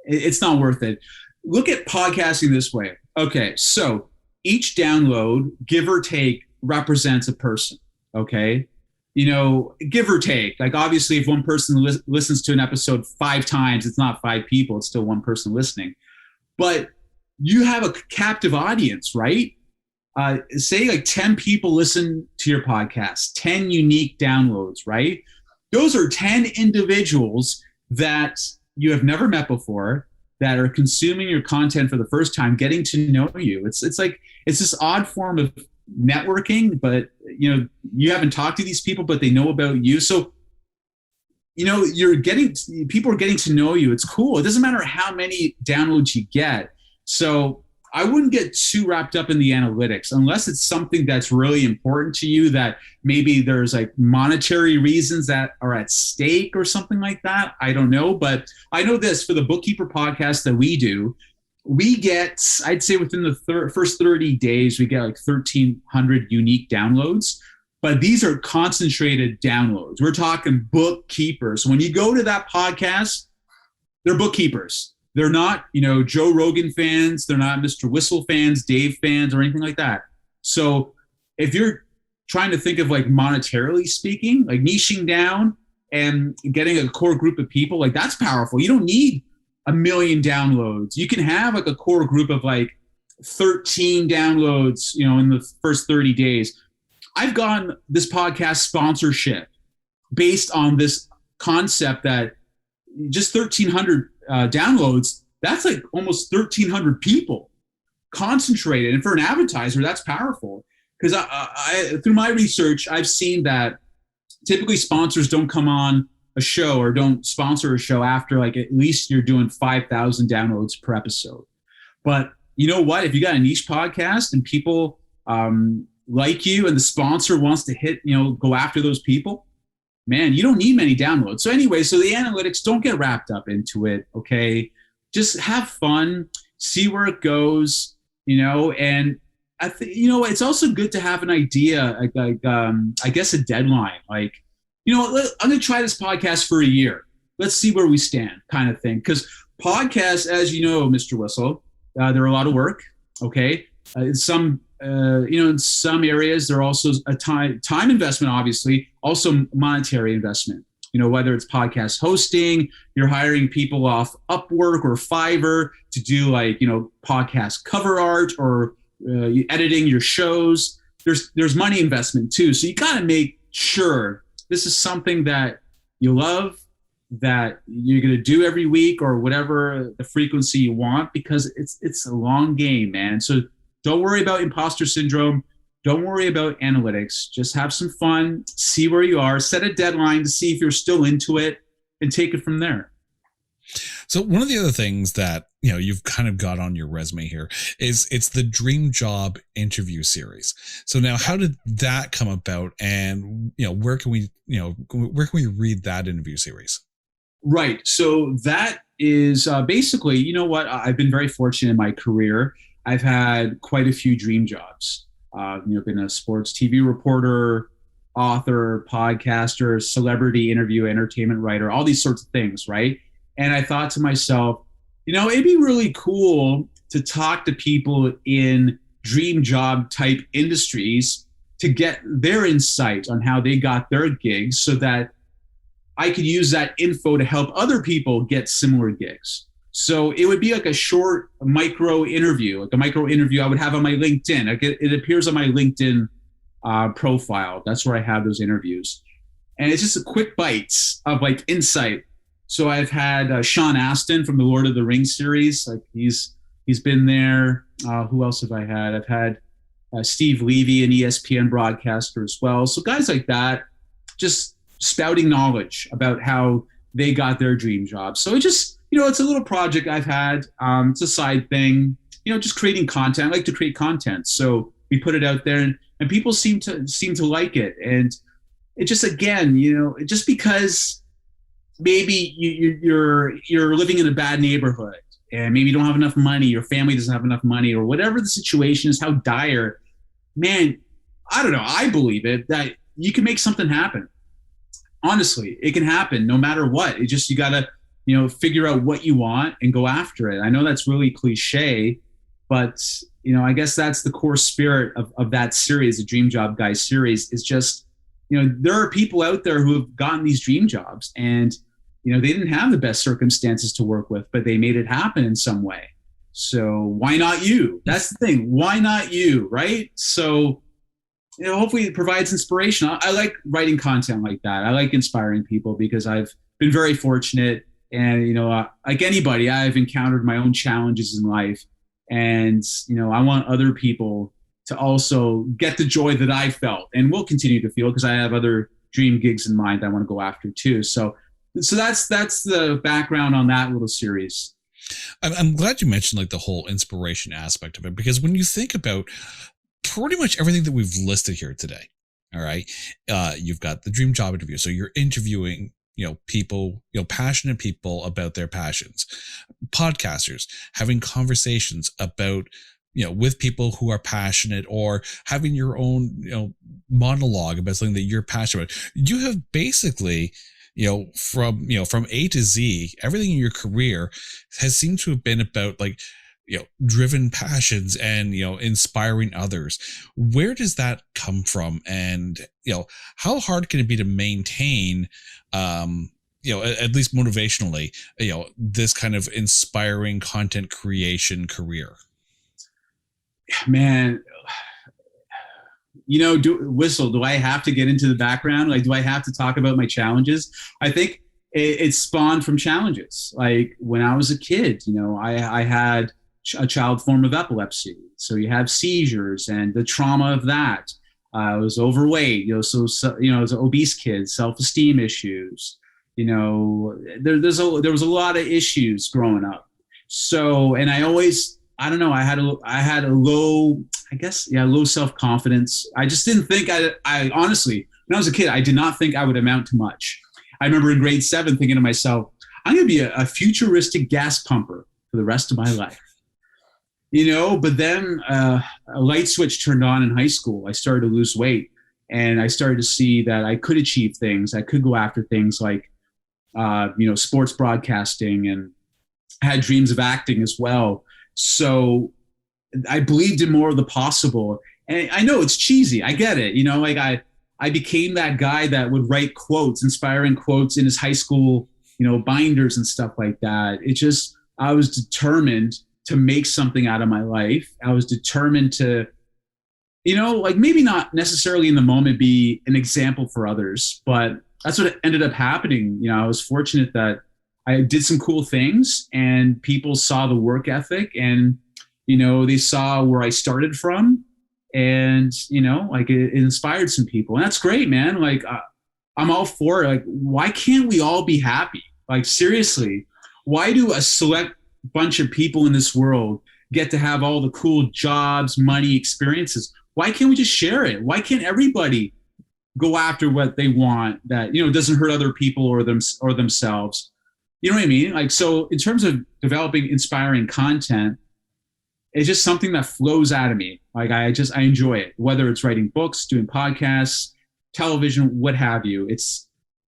it's not worth it. Look at podcasting this way. Okay, so each download, give or take, represents a person, okay? Give or take. Like, obviously, if one person listens to an episode 5 times, it's not 5 people, it's still one person listening. But you have a captive audience, right? Say like 10 people listen to your podcast, 10 unique downloads, right? Those are 10 individuals that you have never met before, that are consuming your content for the first time, getting to know you. It's this odd form of networking, but you haven't talked to these people, but they know about you. So people are getting to know you. It's cool. It doesn't matter how many downloads you get. So I wouldn't get too wrapped up in the analytics unless it's something that's really important to you, that maybe there's like monetary reasons that are at stake or something like that. I don't know. But I know this, for the Bookkeeper podcast that we do, we get, I'd say within the first 30 days, we get like 1,300 unique downloads. But these are concentrated downloads. We're talking bookkeepers. When you go to that podcast, they're bookkeepers. They're not, Joe Rogan fans. They're not Mr. Whistle fans, Dave fans, or anything like that. So if you're trying to think of like monetarily speaking, like niching down and getting a core group of people, like, that's powerful. You don't need 1 million downloads. You can have like a core group of like 13 downloads, in the first 30 days. I've gotten this podcast sponsorship based on this concept that just 1,300 downloads, that's like almost 1,300 people concentrated. And for an advertiser, that's powerful. Because I through my research, I've seen that typically sponsors don't come on a show or don't sponsor a show after like at least you're doing 5,000 downloads per episode. But you know what? If you got a niche podcast and people like you, and the sponsor wants to go after those people, man, you don't need many downloads. So anyway, so the analytics, don't get wrapped up into it, okay? Just have fun, see where it goes, and I think, it's also good to have an idea, I guess a deadline. Like, I'm going to try this podcast for a year. Let's see where we stand, kind of thing. Because podcasts, as you know, Mr. Whistle, they're a lot of work, okay? In some areas, they're also a time investment, obviously, also monetary investment. Whether it's podcast hosting, you're hiring people off Upwork or Fiverr to do like, podcast cover art, or editing your shows. There's money investment too. So you got to make sure this is something that you love, that you're going to do every week or whatever the frequency you want, because it's a long game, man. So don't worry about imposter syndrome. Don't worry about analytics. Just have some fun, see where you are, set a deadline to see if you're still into it, and take it from there. So one of the other things that, you've kind of got on your resume here is it's the Dream Job interview series. So now, how did that come about, and, where can we read that interview series? Right. So that is basically, you know what? I've been very fortunate in my career. I've had quite a few dream jobs. Been a sports TV reporter, author, podcaster, celebrity interview, entertainment writer, all these sorts of things, right? And I thought to myself, it'd be really cool to talk to people in dream job type industries to get their insight on how they got their gigs so that I could use that info to help other people get similar gigs. So it would be like a short micro interview, I would have on my LinkedIn. Like it appears on my LinkedIn profile. That's where I have those interviews. And it's just a quick bites of like insight. So I've had Sean Astin from the Lord of the Rings series. Like he's been there. Who else have I had? I've had Steve Levy, an ESPN broadcaster as well. So guys like that, just spouting knowledge about how they got their dream job. So it just, it's a little project I've had. It's a side thing, just creating content. I like to create content. So we put it out there and people seem to like it. And it just, again, just because maybe you're living in a bad neighborhood and maybe you don't have enough money, your family doesn't have enough money, or whatever the situation is, how dire, man, I don't know. I believe it that you can make something happen. Honestly, it can happen no matter what. It just, you got to, figure out what you want and go after it. I know that's really cliche, but, I guess that's the core spirit of that series, the Dream Job Guys series, is just, there are people out there who have gotten these dream jobs and, they didn't have the best circumstances to work with, but they made it happen in some way. So why not you? That's the thing. Why not you? Right? So, hopefully it provides inspiration. I like writing content like that. I like inspiring people because I've been very fortunate. And, like anybody, I've encountered my own challenges in life. And, I want other people to also get the joy that I felt and will continue to feel because I have other dream gigs in mind I want to go after too. So that's the background on that little series. I'm glad you mentioned like the whole inspiration aspect of it, because when you think about pretty much everything that we've listed here today, all right, you've got the dream job interview. So you're interviewing, people, passionate people about their passions, podcasters having conversations about, with people who are passionate, or having your own, monologue about something that you're passionate about. You have basically, from A to Z, everything in your career has seemed to have been about like, driven passions and, inspiring others. Where does that come from? And, how hard can it be to maintain, at least motivationally, this kind of inspiring content creation career? Man, do I have to get into the background? Like, do I have to talk about my challenges? I think it spawned from challenges. Like when I was a kid, I had a child form of epilepsy. So you have seizures and the trauma of that. I was overweight, as an obese kid, self-esteem issues. There was a lot of issues growing up. So, and I always, I don't know, I had a low, low self-confidence. I just didn't think I honestly, when I was a kid, I did not think I would amount to much. I remember in grade 7 thinking to myself, I'm going to be a futuristic gas pumper for the rest of my life. But then a light switch turned on in high school. I started to lose weight and I started to see that I could achieve things. I could go after things like, sports broadcasting, and I had dreams of acting as well. So I believed in more of the possible. And I know it's cheesy. I get it. I became that guy that would write quotes, inspiring quotes in his high school, binders and stuff like that. I was determined to make something out of my life. I was determined to, maybe not necessarily in the moment be an example for others, but that's what ended up happening. I was fortunate that I did some cool things and people saw the work ethic and, they saw where I started from, and, it inspired some people, and that's great, man. Like, I'm all for it. Like, why can't we all be happy? Like, seriously, why do a select bunch of people in this world get to have all the cool jobs, money, experiences? Why can't we just share it? Why can't everybody go after what they want that, doesn't hurt other people or themselves? You know what I mean? Like, so in terms of developing inspiring content, it's just something that flows out of me. Like I enjoy it, whether it's writing books, doing podcasts, television, what have you. It's,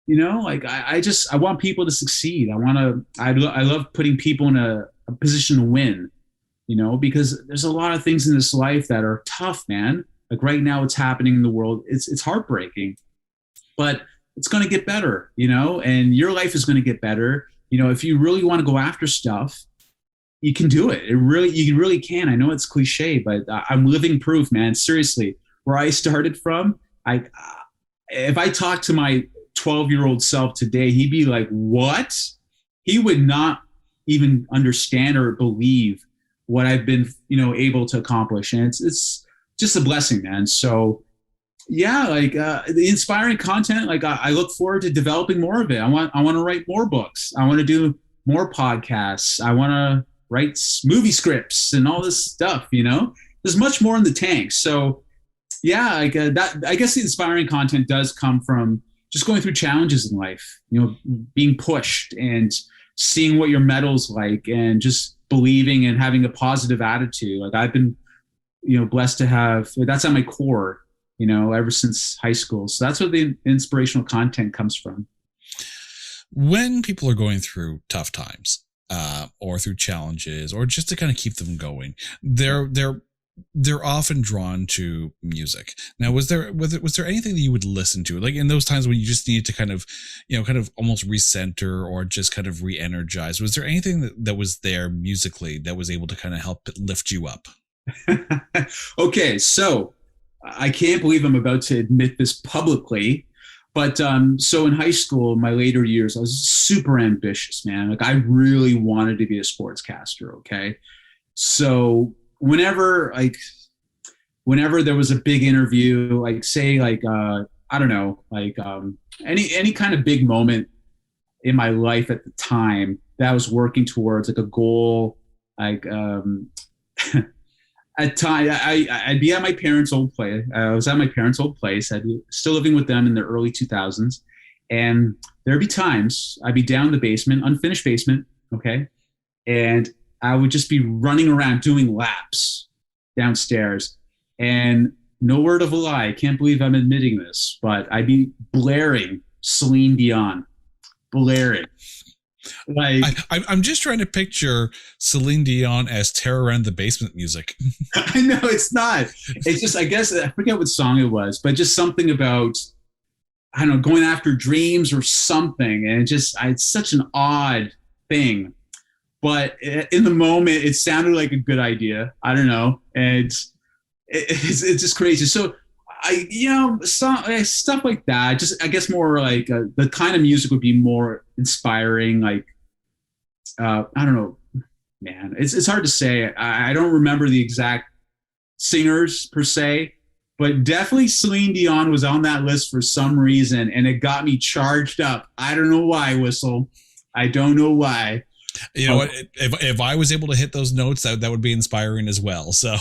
like I want people to succeed. I love putting people in a position to win, because there's a lot of things in this life that are tough, man. Like right now, what's happening in the world, it's heartbreaking, but it's going to get better, and your life is going to get better. If you really want to go after stuff, you can do it. You really can. I know it's cliche, but I'm living proof, man. Seriously, where I started from, if I talk to my 12-year-old self today, he'd be like, what? He would not even understand or believe what I've been, able to accomplish. And it's just a blessing, man. So yeah, like the inspiring content, like I look forward to developing more of it. I want to write more books. I want to do more podcasts. I want to write movie scripts and all this stuff, there's much more in the tank. So yeah, like that, I guess the inspiring content does come from just going through challenges in life, being pushed and seeing what your metal's like and just believing and having a positive attitude. Like I've been, blessed to have, that's at my core, ever since high school. So that's where the inspirational content comes from. When people are going through tough times, or through challenges, or just to kind of keep them going, they're often drawn to music. Now, was there anything that you would listen to, like in those times when you just needed to kind of almost recenter or just kind of re-energize? Was there anything that was there musically that was able to kind of help lift you up? Okay, so I can't believe I'm about to admit this publicly, but so in high school, my later years, I was super ambitious, man. Like I really wanted to be a sportscaster. Okay, so whenever there was a big interview, like say like I don't know, like any kind of big moment in my life at the time that I was working towards, like a goal, like at time I'd be at my parents' old place. I was at my parents' old place. I'd be still living with them in the early 2000s, and there'd be times I'd be down in the basement, unfinished basement, okay, and I would just be running around doing laps downstairs, and no word of a lie, I can't believe I'm admitting this, but I'd be blaring Celine Dion, blaring. Like I'm just trying to picture Celine Dion as Terror Around the Basement music. I know it's not. It's just, I guess I forget what song it was, but just something about, I don't know, going after dreams or something. And it's such an odd thing, but in the moment it sounded like a good idea. I don't know. And it's just crazy. So stuff like that. Just, I guess more like the kind of music would be more inspiring. Like, I don't know, man. It's hard to say. I don't remember the exact singers per se, but definitely Celine Dion was on that list for some reason, and it got me charged up. I don't know why, Whistle. I don't know why. You know what? If I was able to hit those notes, that would be inspiring as well. So,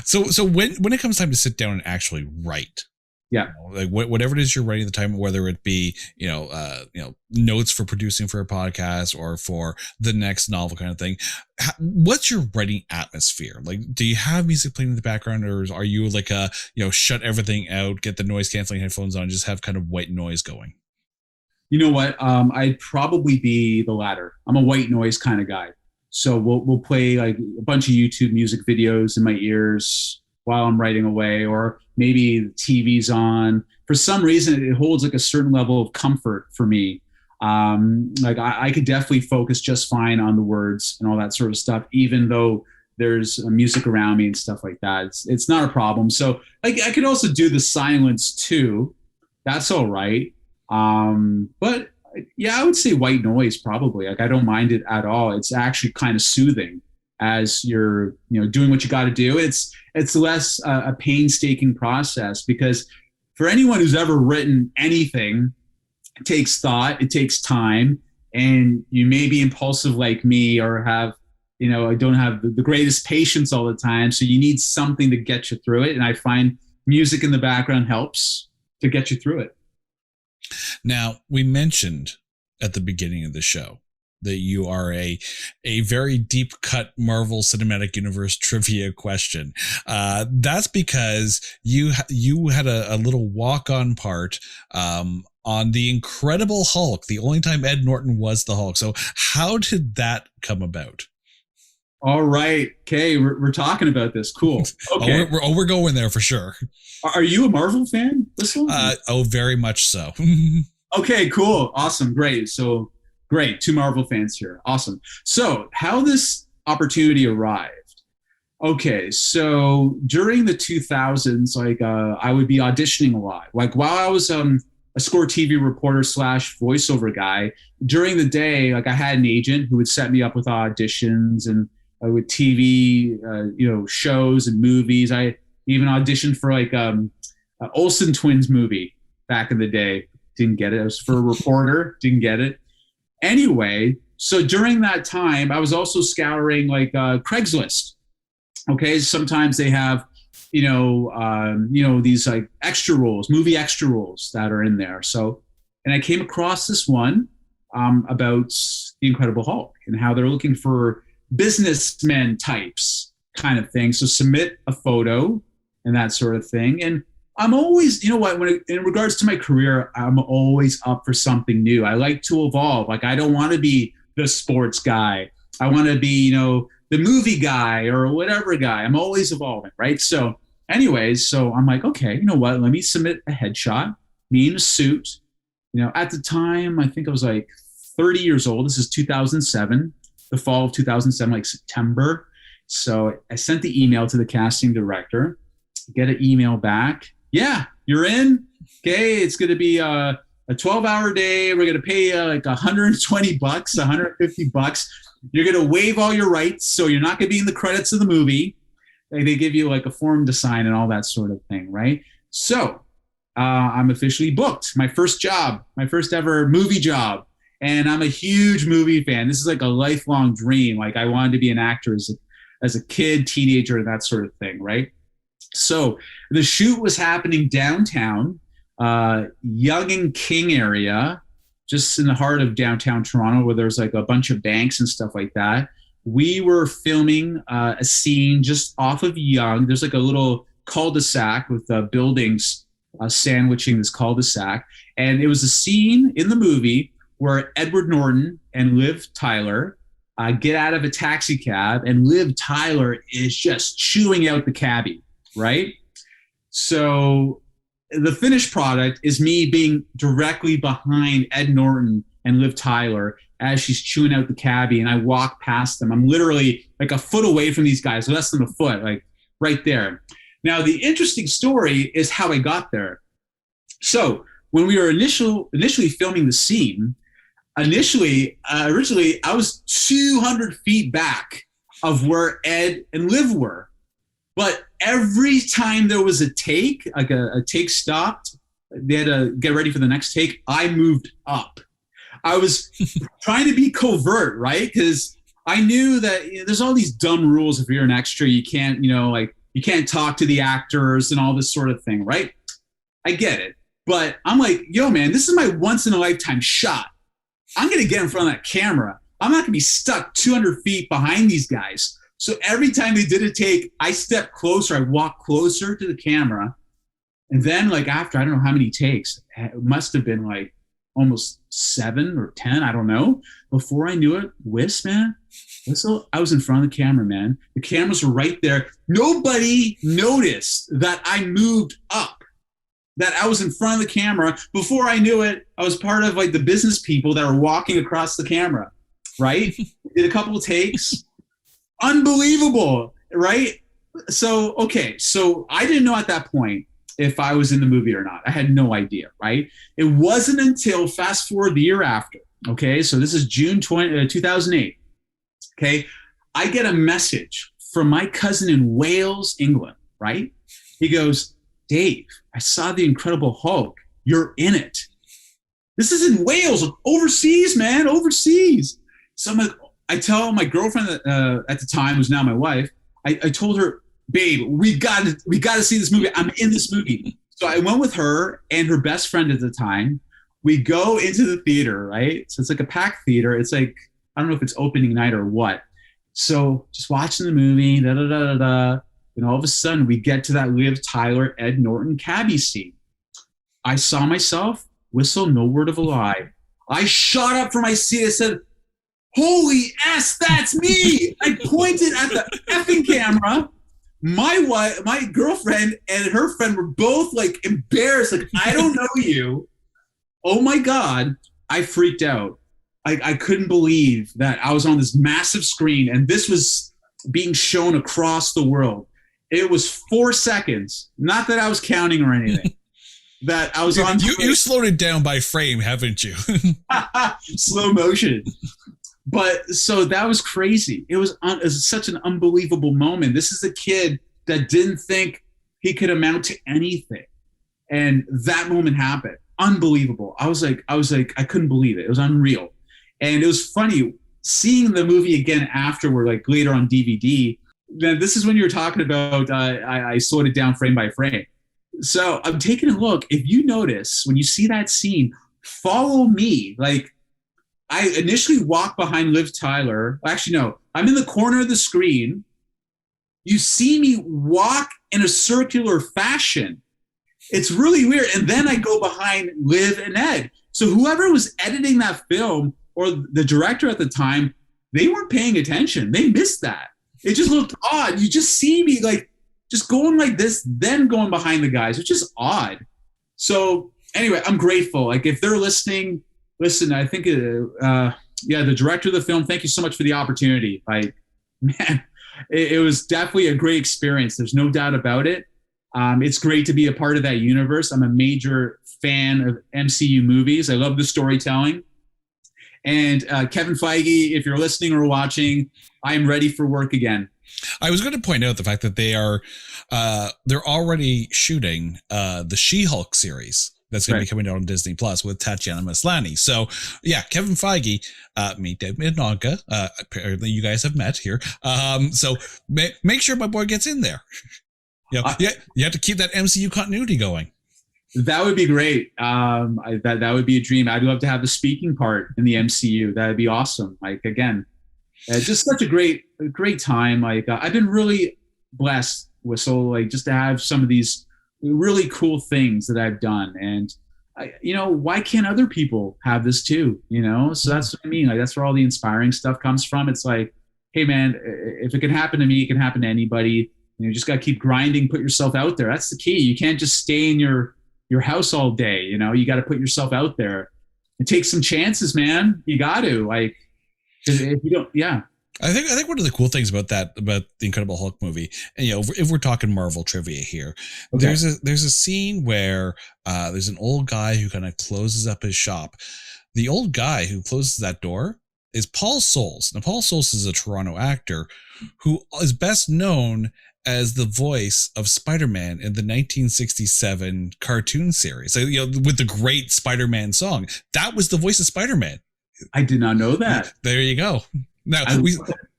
so when it comes time to sit down and actually write, yeah, like whatever it is you're writing at the time, whether it be notes for producing for a podcast or for the next novel kind of thing, what's your writing atmosphere like? Do you have music playing in the background, or are you like shut everything out, get the noise canceling headphones on, just have kind of white noise going? You know what? I'd probably be the latter. I'm a white noise kind of guy. So we'll play like a bunch of YouTube music videos in my ears while I'm writing away, or maybe the TV's on. For some reason, it holds like a certain level of comfort for me. Like I could definitely focus just fine on the words and all that sort of stuff, even though there's music around me and stuff like that. It's not a problem. So like I could also do the silence too. That's all right. But yeah, I would say white noise probably. Like I don't mind it at all. It's actually kind of soothing as you're, doing what you got to do. It's less a painstaking process, because for anyone who's ever written anything, it takes thought, it takes time, and you may be impulsive like me, or have, I don't have the greatest patience all the time. So you need something to get you through it. And I find music in the background helps to get you through it. Now, we mentioned at the beginning of the show that you are a very deep cut Marvel Cinematic Universe trivia question. That's because you had a little walk on part on the Incredible Hulk, the only time Ed Norton was the Hulk. So how did that come about? All right. Okay. We're talking about this. Cool. Okay. We're going there for sure. Are you a Marvel fan? This one? Very much so. Okay, cool. Awesome. Great. So great. 2 Marvel fans here. Awesome. So how this opportunity arrived. Okay. So during the 2000s, like I would be auditioning a lot. Like while I was a Score TV reporter / voiceover guy, during the day, like I had an agent who would set me up with auditions and with TV, shows and movies. I even auditioned for like Olsen Twins movie back in the day. Didn't get it. It was for a reporter. Didn't get it. Anyway, so during that time, I was also scouring like Craigslist. Okay, sometimes they have, these like extra roles, movie extra roles that are in there. So, and I came across this one about the Incredible Hulk and how they're looking for businessmen types kind of thing. So submit a photo and that sort of thing. And I'm always, in regards to my career, I'm always up for something new. I like to evolve. Like, I don't want to be the sports guy. I want to be, the movie guy or whatever guy. I'm always evolving, right? So anyways, so I'm like, okay, you know what? Let me submit a headshot, me in a suit. At the time, I think I was like 30 years old. This is 2007, the fall of 2007, like September. So I sent the email to the casting director, get an email back. Yeah, you're in. Okay, it's going to be a 12-hour day. We're going to pay you like $120, $150. You're going to waive all your rights, so you're not going to be in the credits of the movie. They give you like a form to sign and all that sort of thing, right? So I'm officially booked. My first job, my first ever movie job. And I'm a huge movie fan. This is like a lifelong dream. Like I wanted to be an actor as a kid, teenager, and that sort of thing, right? So the shoot was happening downtown, Yonge and King area, just in the heart of downtown Toronto, where there's like a bunch of banks and stuff like that. We were filming a scene just off of Yonge. There's like a little cul-de-sac with buildings sandwiching this cul-de-sac. And it was a scene in the movie where Edward Norton and Liv Tyler get out of a taxi cab, and Liv Tyler is just chewing out the cabbie, right? So the finished product is me being directly behind Ed Norton and Liv Tyler as she's chewing out the cabbie, and I walk past them. I'm literally like a foot away from these guys, less than a foot, like right there. Now, the interesting story is how I got there. So when we were initially filming the scene, originally I was 200 feet back of where Ed and Liv were. But every time there was a take, like a take stopped, they had to get ready for the next take, I moved up. I was trying to be covert, right? Because I knew that there's all these dumb rules. If you're an extra, you can't, you can't talk to the actors and all this sort of thing, right? I get it. But I'm like, yo, man, this is my once in a lifetime shot. I'm going to get in front of that camera. I'm not going to be stuck 200 feet behind these guys. So every time they did a take, I stepped closer. I walked closer to the camera. And then like after, I don't know how many takes, it must have been like almost 7 or 10. I don't know. Before I knew it, man. I was in front of the camera, man. The cameras were right there. Nobody noticed that I moved up, that I was in front of the camera. Before I knew it, I was part of like the business people that were walking across the camera, right? Did a couple of takes. Unbelievable, right? So, okay. So I didn't know at that point if I was in the movie or not. I had no idea, right? It wasn't until fast forward the year after, okay? So this is June 2008, okay? I get a message from my cousin in Wales, England, right? He goes, Dave, I saw the Incredible Hulk. You're in it. This is in Wales, overseas, man, overseas. So I'm like, I tell my girlfriend at the time, who's now my wife, I told her, babe, we got to see this movie. I'm in this movie. So I went with her and her best friend at the time. we go into the theater, right? So it's like a packed theater. It's like, I don't know if it's opening night or what. So just watching the movie, da da da da da. And all of a sudden, we get to that Liv Tyler, Ed Norton cabbie scene. I saw myself whistle, no word of a lie. I shot up from my seat. I said, "Holy S, that's me!" I pointed at the effing camera. My wife, my girlfriend, and her friend were both like embarrassed. Like, I don't know you. Oh my God. I freaked out. I couldn't believe that I was on this massive screen and this was being shown across the world. It was 4 seconds. Not that I was counting or anything. That I was on. You slowed it down by frame, haven't you? Slow motion. But so that was crazy. It was such an unbelievable moment. This is a kid that didn't think he could amount to anything. And that moment happened. Unbelievable. I was like, I couldn't believe it. It was unreal. And it was funny seeing the movie again afterward, like later on DVD. Then this is when you were talking about, I slowed it down frame by frame. So I'm taking a look. If you notice, when you see that scene, follow me. Like, I initially walk behind Liv Tyler. Actually, no, I'm in the corner of the screen. You see me walk in a circular fashion. It's really weird. And then I go behind Liv and Ed. So whoever was editing that film or the director at the time, they weren't paying attention. They missed that. It just looked odd. You just see me like just going like this, then going behind the guys, which is odd. So anyway, I'm grateful. Like if they're listening, listen, I think, the director of the film, thank you so much for the opportunity. Like, man, it was definitely a great experience. There's no doubt about it. It's great to be a part of that universe. I'm a major fan of MCU movies. I love the storytelling. And Kevin Feige, if you're listening or watching, I am ready for work again. I was going to point out the fact that they're already shooting the She-Hulk series that's going to be coming out on Disney Plus with Tatiana Maslany. So yeah, Kevin Feige, meet Dave Mendonca. Apparently you guys have met here. So make sure my boy gets in there. You have to keep that MCU continuity going. That would be great. That would be a dream. I'd love to have the speaking part in the MCU. That'd be awesome. Like, again, just such a great time. Like, I've been really blessed with just to have some of these really cool things that I've done. And, why can't other people have this too? So that's what I mean. Like, that's where all the inspiring stuff comes from. It's like, hey man, if it can happen to me, it can happen to anybody. You just got to keep grinding, put yourself out there. That's the key. You can't just stay in your house all day. You got to put yourself out there and take some chances, man. You got to, like, if you don't, yeah. I think one of the cool things about the Incredible Hulk movie, and if we're talking Marvel trivia here, okay, there's a scene where there's an old guy who kind of closes up his shop. The old guy who closes that door is Paul Soles. Now, Paul Soles is a Toronto actor who is best known as the voice of Spider-Man in the 1967 cartoon series. So, with the great Spider-Man song, that was the voice of Spider-Man. I did not know that. There you go. Now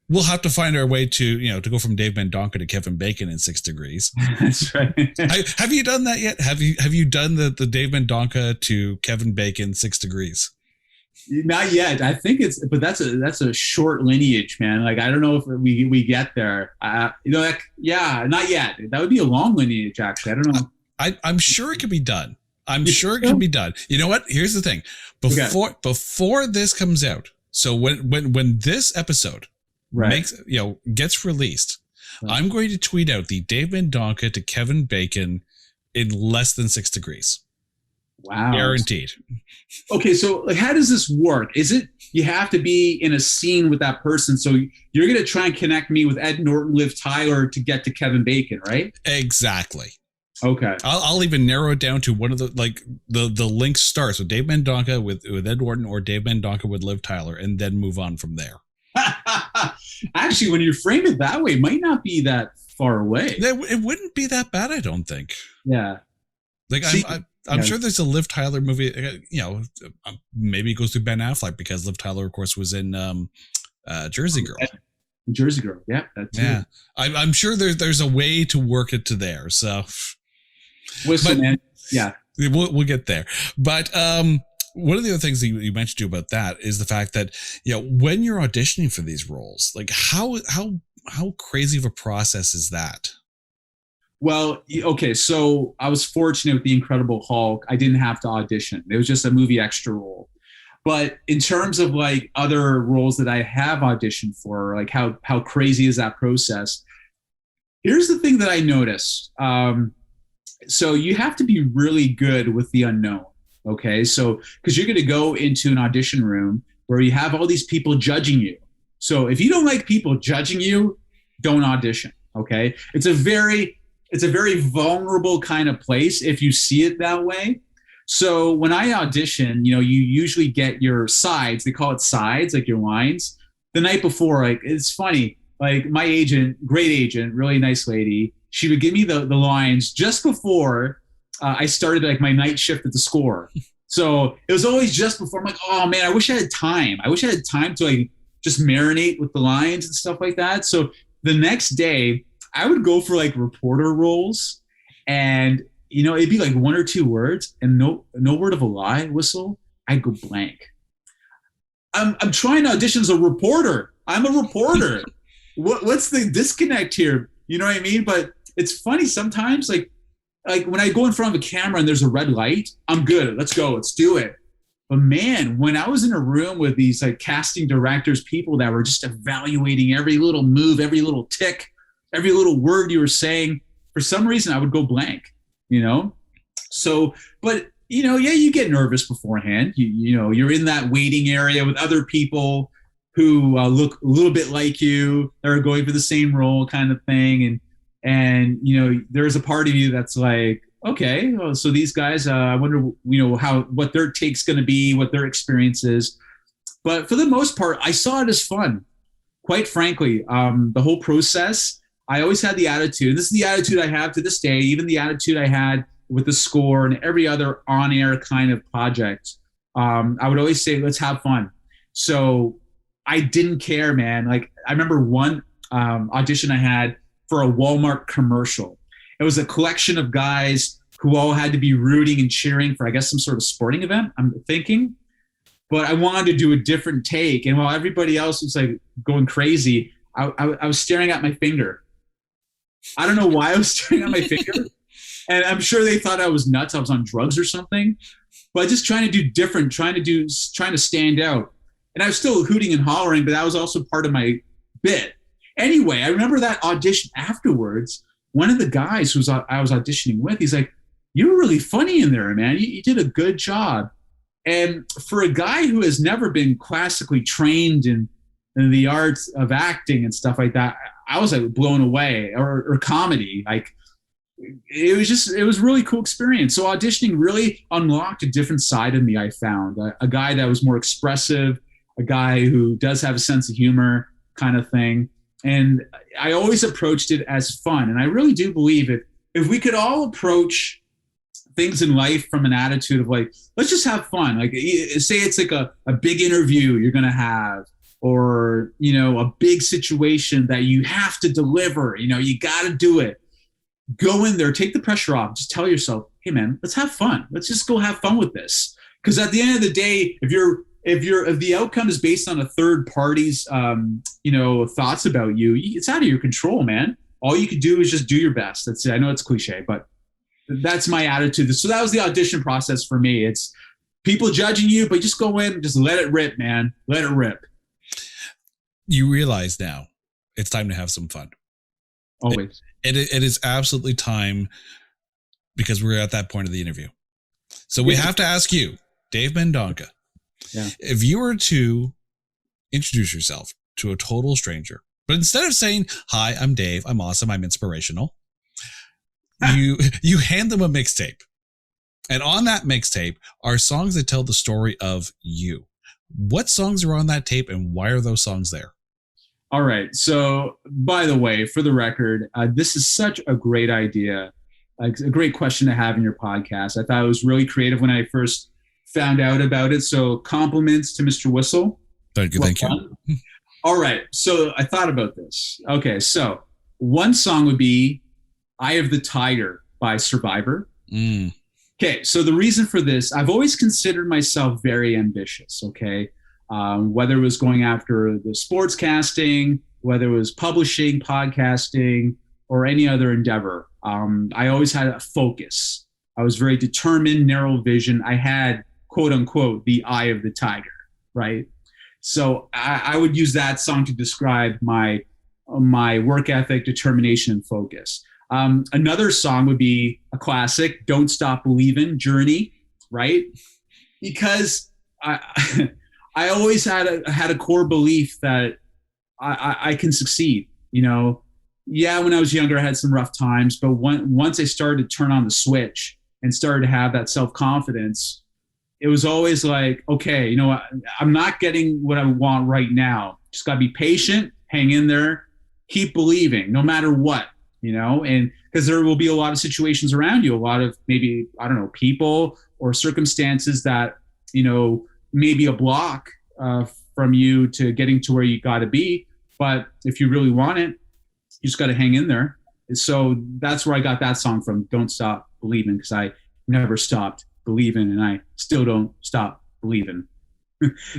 we'll have to find our way to go from Dave Mendonca to Kevin Bacon in 6 Degrees. That's right. Have you done that yet? Have you done the Dave Mendonca to Kevin Bacon 6 Degrees? Not yet. I think but that's a short lineage, man. Like, I don't know if we get there. Not yet. That would be a long lineage, actually. I don't know. I'm sure it can be done. I'm sure it can be done. You know what? Here's the thing. Before this comes out, so when this episode gets released, right, I'm going to tweet out the Dave Mendonca to Kevin Bacon in less than 6 degrees. Wow. Guaranteed. Okay, so how does this work? Is it you have to be in a scene with that person? So you're going to try and connect me with Ed Norton, Liv Tyler to get to Kevin Bacon, right? Exactly. Okay. I'll even narrow it down to one of the link starts with Dave Mendonca with Ed Norton or Dave Mendonca with Liv Tyler, and then move on from there. Actually, when you frame it that way, it might not be that far away. It wouldn't be that bad, I don't think. Yeah. Like, I'm sure there's a Liv Tyler movie, maybe it goes through Ben Affleck because Liv Tyler, of course, was in Jersey Girl. Jersey Girl, yeah. Yeah. I'm sure there's a way to work it to there. So, listen, man. Yeah. We'll get there. But one of the other things that you mentioned too about that is the fact that, when you're auditioning for these roles, like how crazy of a process is that? Well, okay, so I was fortunate with The Incredible Hulk. I didn't have to audition. It was just a movie extra role. But in terms of like other roles that I have auditioned for, like how crazy is that process? Here's the thing that I noticed. So you have to be really good with the unknown. Okay, so because you're going to go into an audition room where you have all these people judging you. So if you don't like people judging you, don't audition. Okay, it's a very vulnerable kind of place if you see it that way. So when I audition, you usually get your sides. They call it sides, like your lines. The night before, like it's funny. Like my agent, great agent, really nice lady. She would give me the lines just before I started like my night shift at the Score. So it was always just before. I'm like, oh man, I wish I had time. I wish I had time to like just marinate with the lines and stuff like that. So the next day, I would go for like reporter roles, and it'd be like one or two words, and no word of a lie whistle. I'd go blank. I'm trying to audition as a reporter. I'm a reporter. What's the disconnect here? You know what I mean? But it's funny sometimes, like when I go in front of a camera and there's a red light, I'm good. Let's go. Let's do it. But man, when I was in a room with these like casting directors, people that were just evaluating every little move, every little tick, every little word you were saying, for some reason I would go blank, So, but you get nervous beforehand. You're in that waiting area with other people who look a little bit like you, that are going for the same role, kind of thing. And there's a part of you that's like, okay, well, so these guys, I wonder, what their take's going to be, what their experience is. But for the most part, I saw it as fun. Quite frankly, the whole process, I always had the attitude. This is the attitude I have to this day, even the attitude I had with the Score and every other on-air kind of project. I would always say, let's have fun. So I didn't care, man. Like I remember one audition I had for a Walmart commercial. It was a collection of guys who all had to be rooting and cheering for, I guess, some sort of sporting event, I'm thinking. But I wanted to do a different take. And while everybody else was like going crazy, I was staring at my finger. I don't know why I was staring at my finger. And I'm sure they thought I was nuts. I was on drugs or something. But just trying to do different, trying to stand out. And I was still hooting and hollering, but that was also part of my bit. Anyway, I remember that audition afterwards. One of the guys I was auditioning with, he's like, "You were really funny in there, man. You did a good job." And for a guy who has never been classically trained in the arts of acting and stuff like that, I was like blown away. Or comedy, like it was a really cool experience. So auditioning really unlocked a different side of me. I found a guy that was more expressive, a guy who does have a sense of humor, kind of thing. And I always approached it as fun. And I really do believe if we could all approach things in life from an attitude of like, let's just have fun. Like say it's like a big interview you're going to have, or, a big situation that you have to deliver, you got to do it. Go in there, take the pressure off. Just tell yourself, hey man, let's have fun. Let's just go have fun with this. Because at the end of the day, if the outcome is based on a third party's, thoughts about you, it's out of your control, man. All you can do is just do your best. That's it. I know it's cliche, but that's my attitude. So that was the audition process for me. It's people judging you, but just go in, just let it rip, man. Let it rip. You realize now it's time to have some fun. Always. It is absolutely time, because we're at that point of the interview. So we have to ask you, Dave Mendonca, if you were to introduce yourself to a total stranger, but instead of saying, "Hi, I'm Dave, I'm awesome, I'm inspirational," you hand them a mixtape. And on that mixtape are songs that tell the story of you. What songs are on that tape, and why are those songs there? All right. So, by the way, for the record, this is such a great idea, a great question to have in your podcast. I thought it was really creative when I first found out about it. So, compliments to Mr. Whistle. Thank you. All right. So, I thought about this. Okay. So, one song would be "Eye of the Tiger" by Survivor. Okay, so the reason for this, I've always considered myself very ambitious, okay? Whether it was going after the sports casting, whether it was publishing, podcasting, or any other endeavor, I always had a focus. I was very determined, narrow vision. I had, quote unquote, the eye of the tiger, right? So I would use that song to describe my work ethic, determination, and focus. Another song would be a classic, Don't Stop Believin', Journey, right? Because I always had a core belief that I can succeed, you know. Yeah, when I was younger, I had some rough times, but once I started to turn on the switch and started to have that self-confidence, it was always like, okay, you know, I'm not getting what I want right now. Just got to be patient, hang in there, keep believing, no matter what, you know, and because there will be a lot of situations around you, a lot of maybe, I don't know, people or circumstances that, you know, maybe a block from you to getting to where you got to be. But if you really want it, you just got to hang in there. So that's where I got that song from, Don't Stop Believing, because I never stopped believing and I still don't stop believing.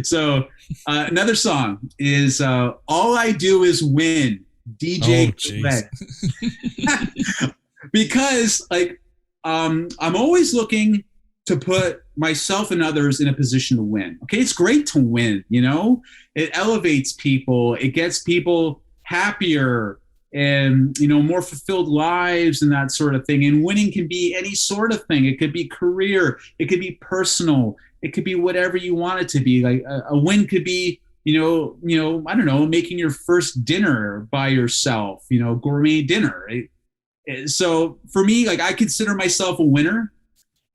So another song is All I Do Is Win, DJ Khaled. Because like I'm always looking to put myself and others in a position to win. Okay, it's great to win, you know? It elevates people, it gets people happier and, you know, more fulfilled lives and that sort of thing. And winning can be any sort of thing. It could be career, it could be personal, it could be whatever you want it to be. Like a win could be, you know, I don't know, making your first dinner by yourself, you know, gourmet dinner. Right? So for me, like I consider myself a winner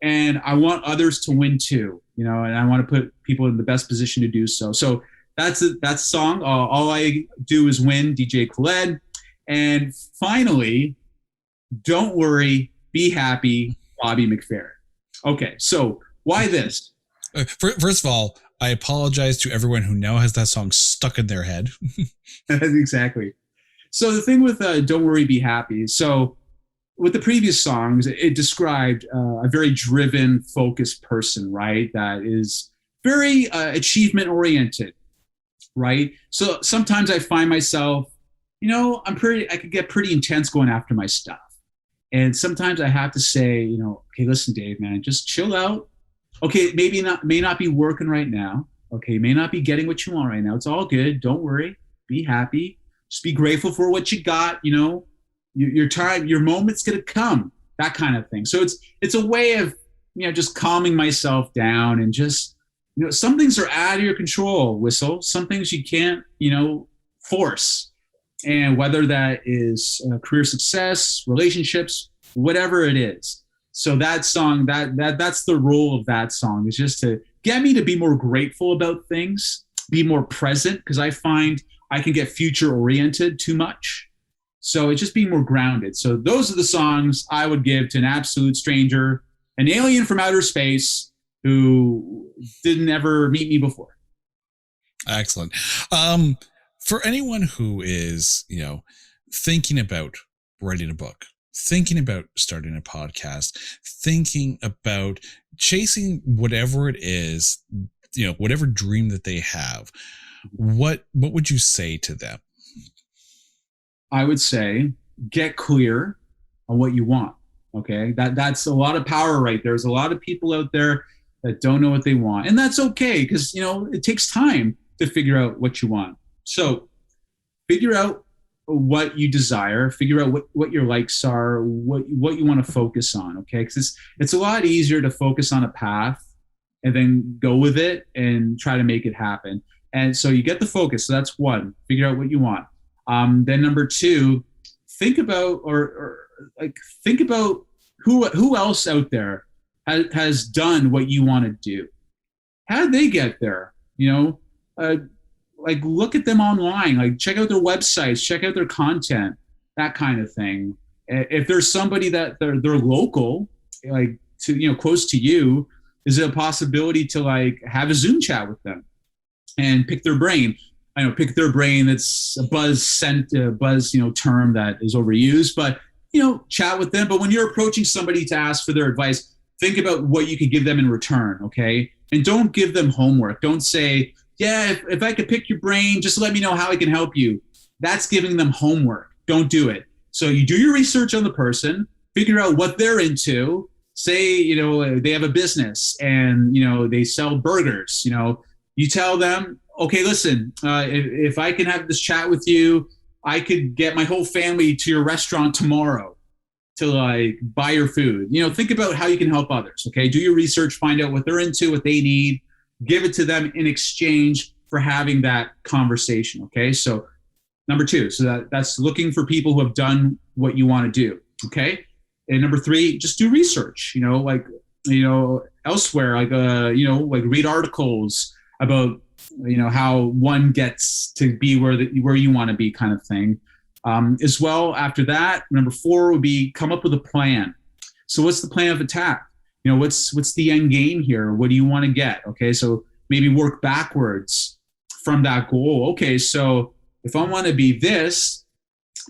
and I want others to win too, you know, and I want to put people in the best position to do so. So that's a song. All I Do Is Win, DJ Khaled. And finally, Don't Worry, Be Happy, Bobby McFerrin. Okay, so why this? First of all, I apologize to everyone who now has that song stuck in their head. Exactly. So the thing with Don't Worry, Be Happy. So with the previous songs, it described a very driven, focused person, right? That is very achievement oriented, right? So sometimes I find myself, you know, I could get pretty intense going after my stuff. And sometimes I have to say, you know, okay, listen, Dave, man, just chill out. Okay, may not be working right now. Okay, may not be getting what you want right now. It's all good. Don't worry. Be happy. Just be grateful for what you got. You know, your time, your moment's gonna come. That kind of thing. So it's a way of, you know, just calming myself down and just, you know, some things are out of your control, Whistle. Some things you can't, you know, force. And whether that is career success, relationships, whatever it is. So that song, that's the role of that song, is just to get me to be more grateful about things, be more present, because I find I can get future oriented too much. So it's just being more grounded. So those are the songs I would give to an absolute stranger, an alien from outer space who didn't ever meet me before. Excellent. For anyone who is, you know, thinking about writing a book, thinking about starting a podcast, thinking about chasing whatever it is, you know, whatever dream that they have, what would you say to them? I would say get clear on what you want. Okay, that's a lot of power right there. There's a lot of people out there that don't know what they want, and that's okay, because, you know, it takes time to figure out what you want. So figure out what you desire, figure out what your likes are, what you want to focus on, okay? Because it's a lot easier to focus on a path and then go with it and try to make it happen. And so you get the focus. So that's one, figure out what you want. Then number two, think about think about who else out there has done what you want to do. How did they get there? You know, like look at them online, like check out their websites, check out their content, that kind of thing. If there's somebody that they're local, like to, you know, close to you, is it a possibility to like have a Zoom chat with them and pick their brain? I know, pick their brain. That's a buzz, you know, term that is overused, but, you know, chat with them. But when you're approaching somebody to ask for their advice, think about what you could give them in return, okay? And don't give them homework. Don't say, yeah, if I could pick your brain, just let me know how I can help you. That's giving them homework. Don't do it. So you do your research on the person, figure out what they're into. Say, they have a business and, they sell burgers. You tell them, okay, listen, if I can have this chat with you, I could get my whole family to your restaurant tomorrow to like buy your food. Think about how you can help others. Okay. Do your research, find out what they're into, what they need, give it to them in exchange for having that conversation. Okay. So number 2, so that's looking for people who have done what you want to do. Okay. And number 3, just do research, elsewhere, like read articles about, how one gets to be where you want to be, kind of thing. As well, after that, number 4 would be come up with a plan. So what's the plan of attack? What's the end game here? What do you want to get? Okay. So maybe work backwards from that goal. Okay. So if I want to be this,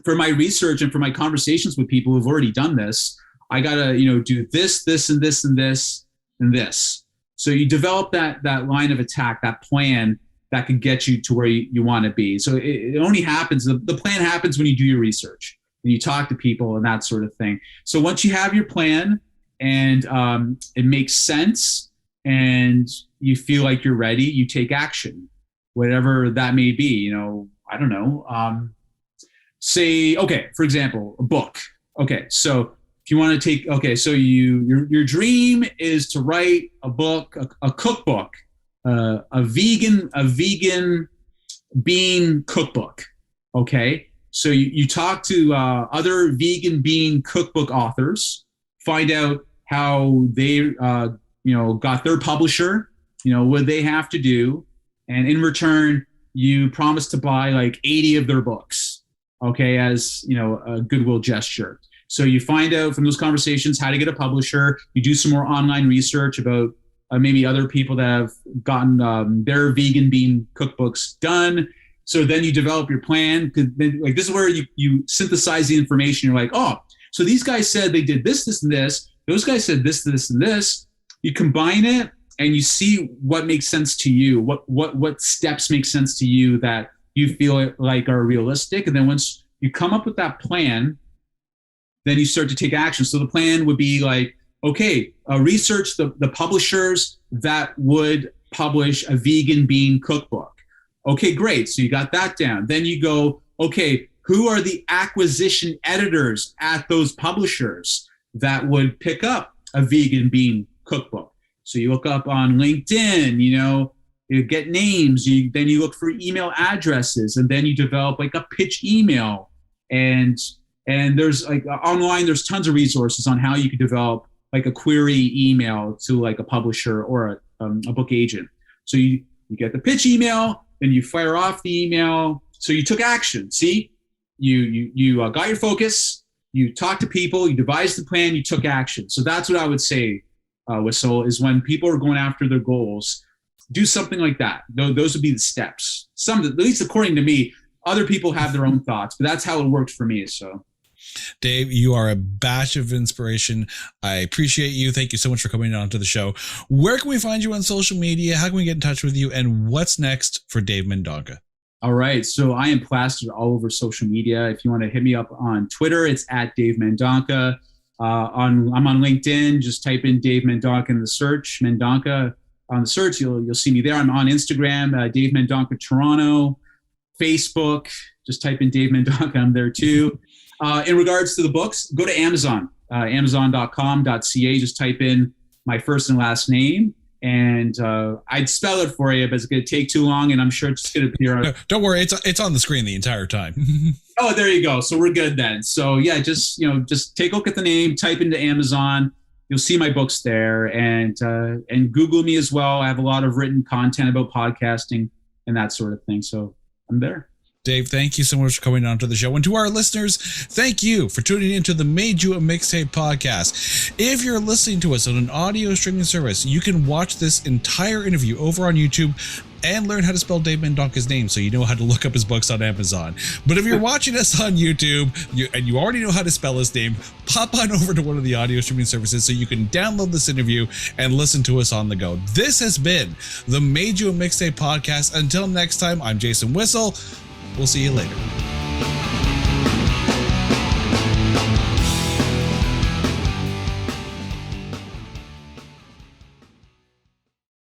for my research and for my conversations with people who've already done this, I got to, do this, this, and this, and this, and this. So you develop that line of attack, that plan that could get you to where you want to be. So it only happens, the plan happens when you do your research and you talk to people and that sort of thing. So once you have your plan and it makes sense and you feel like you're ready, you take action, whatever that may be. I don't know. Say, okay, for example, a book. Okay, so if you want to take, okay, so your dream is to write a book, a cookbook, a vegan bean cookbook. Okay, so you talk to other vegan bean cookbook authors, find out how they got their publisher, what they have to do, and in return you promise to buy like 80 of their books, okay, as a goodwill gesture. So you find out from those conversations how to get a publisher. You do some more online research about maybe other people that have gotten their vegan bean cookbooks done. So then you develop your plan. Like this is where you synthesize the information. You're like, oh, so these guys said they did this, this, and this. Those guys said this, this, and this. You combine it and you see what makes sense to you. What steps make sense to you that you feel like are realistic. And then once you come up with that plan, then you start to take action. So the plan would be like, okay, research the publishers that would publish a vegan bean cookbook. Okay, great. So you got that down. Then you go, okay, who are the acquisition editors at those publishers that would pick up a vegan bean cookbook? So you look up on LinkedIn, you get names, then you look for email addresses, and then you develop like a pitch email. And there's like online, there's tons of resources on how you could develop like a query email to like a publisher or a book agent. So you get the pitch email, then you fire off the email. So you took action. See, you got your focus, you talked to people, you devised the plan, you took action. So that's what I would say, Whistle, is when people are going after their goals, do something like that. Those would be the steps. At least according to me. Other people have their own thoughts, but that's how it worked for me. So, Dave, you are a batch of inspiration. I appreciate you. Thank you so much for coming on to the show. Where can we find you on social media? How can we get in touch with you? And what's next for Dave Mendonca? All right. So I am plastered all over social media. If you want to hit me up on Twitter, it's at Dave Mendonca. I'm on LinkedIn. Just type in Dave Mendonca in the search. Mendonca on the search. You'll see me there. I'm on Instagram, Dave Mendonca Toronto. Facebook, just type in Dave Mendonca. I'm there too. In regards to the books, go to Amazon, amazon.com.ca. Just type in my first and last name, and I'd spell it for you, but it's going to take too long, and I'm sure it's just going to appear. No, don't worry, it's on the screen the entire time. Oh, there you go. So we're good then. So yeah, just take a look at the name, type into Amazon. You'll see my books there, and Google me as well. I have a lot of written content about podcasting and that sort of thing. So I'm there. Dave, thank you so much for coming on to the show. And to our listeners, thank you for tuning into the Made You a Mixtape podcast. If you're listening to us on an audio streaming service, you can watch this entire interview over on YouTube and learn how to spell Dave Mendonca's name so you know how to look up his books on Amazon. But if you're watching us on YouTube and you already know how to spell his name, pop on over to one of the audio streaming services so you can download this interview and listen to us on the go. This has been the Made You a Mixtape podcast. Until next time, I'm Jason Whistle. We'll see you later.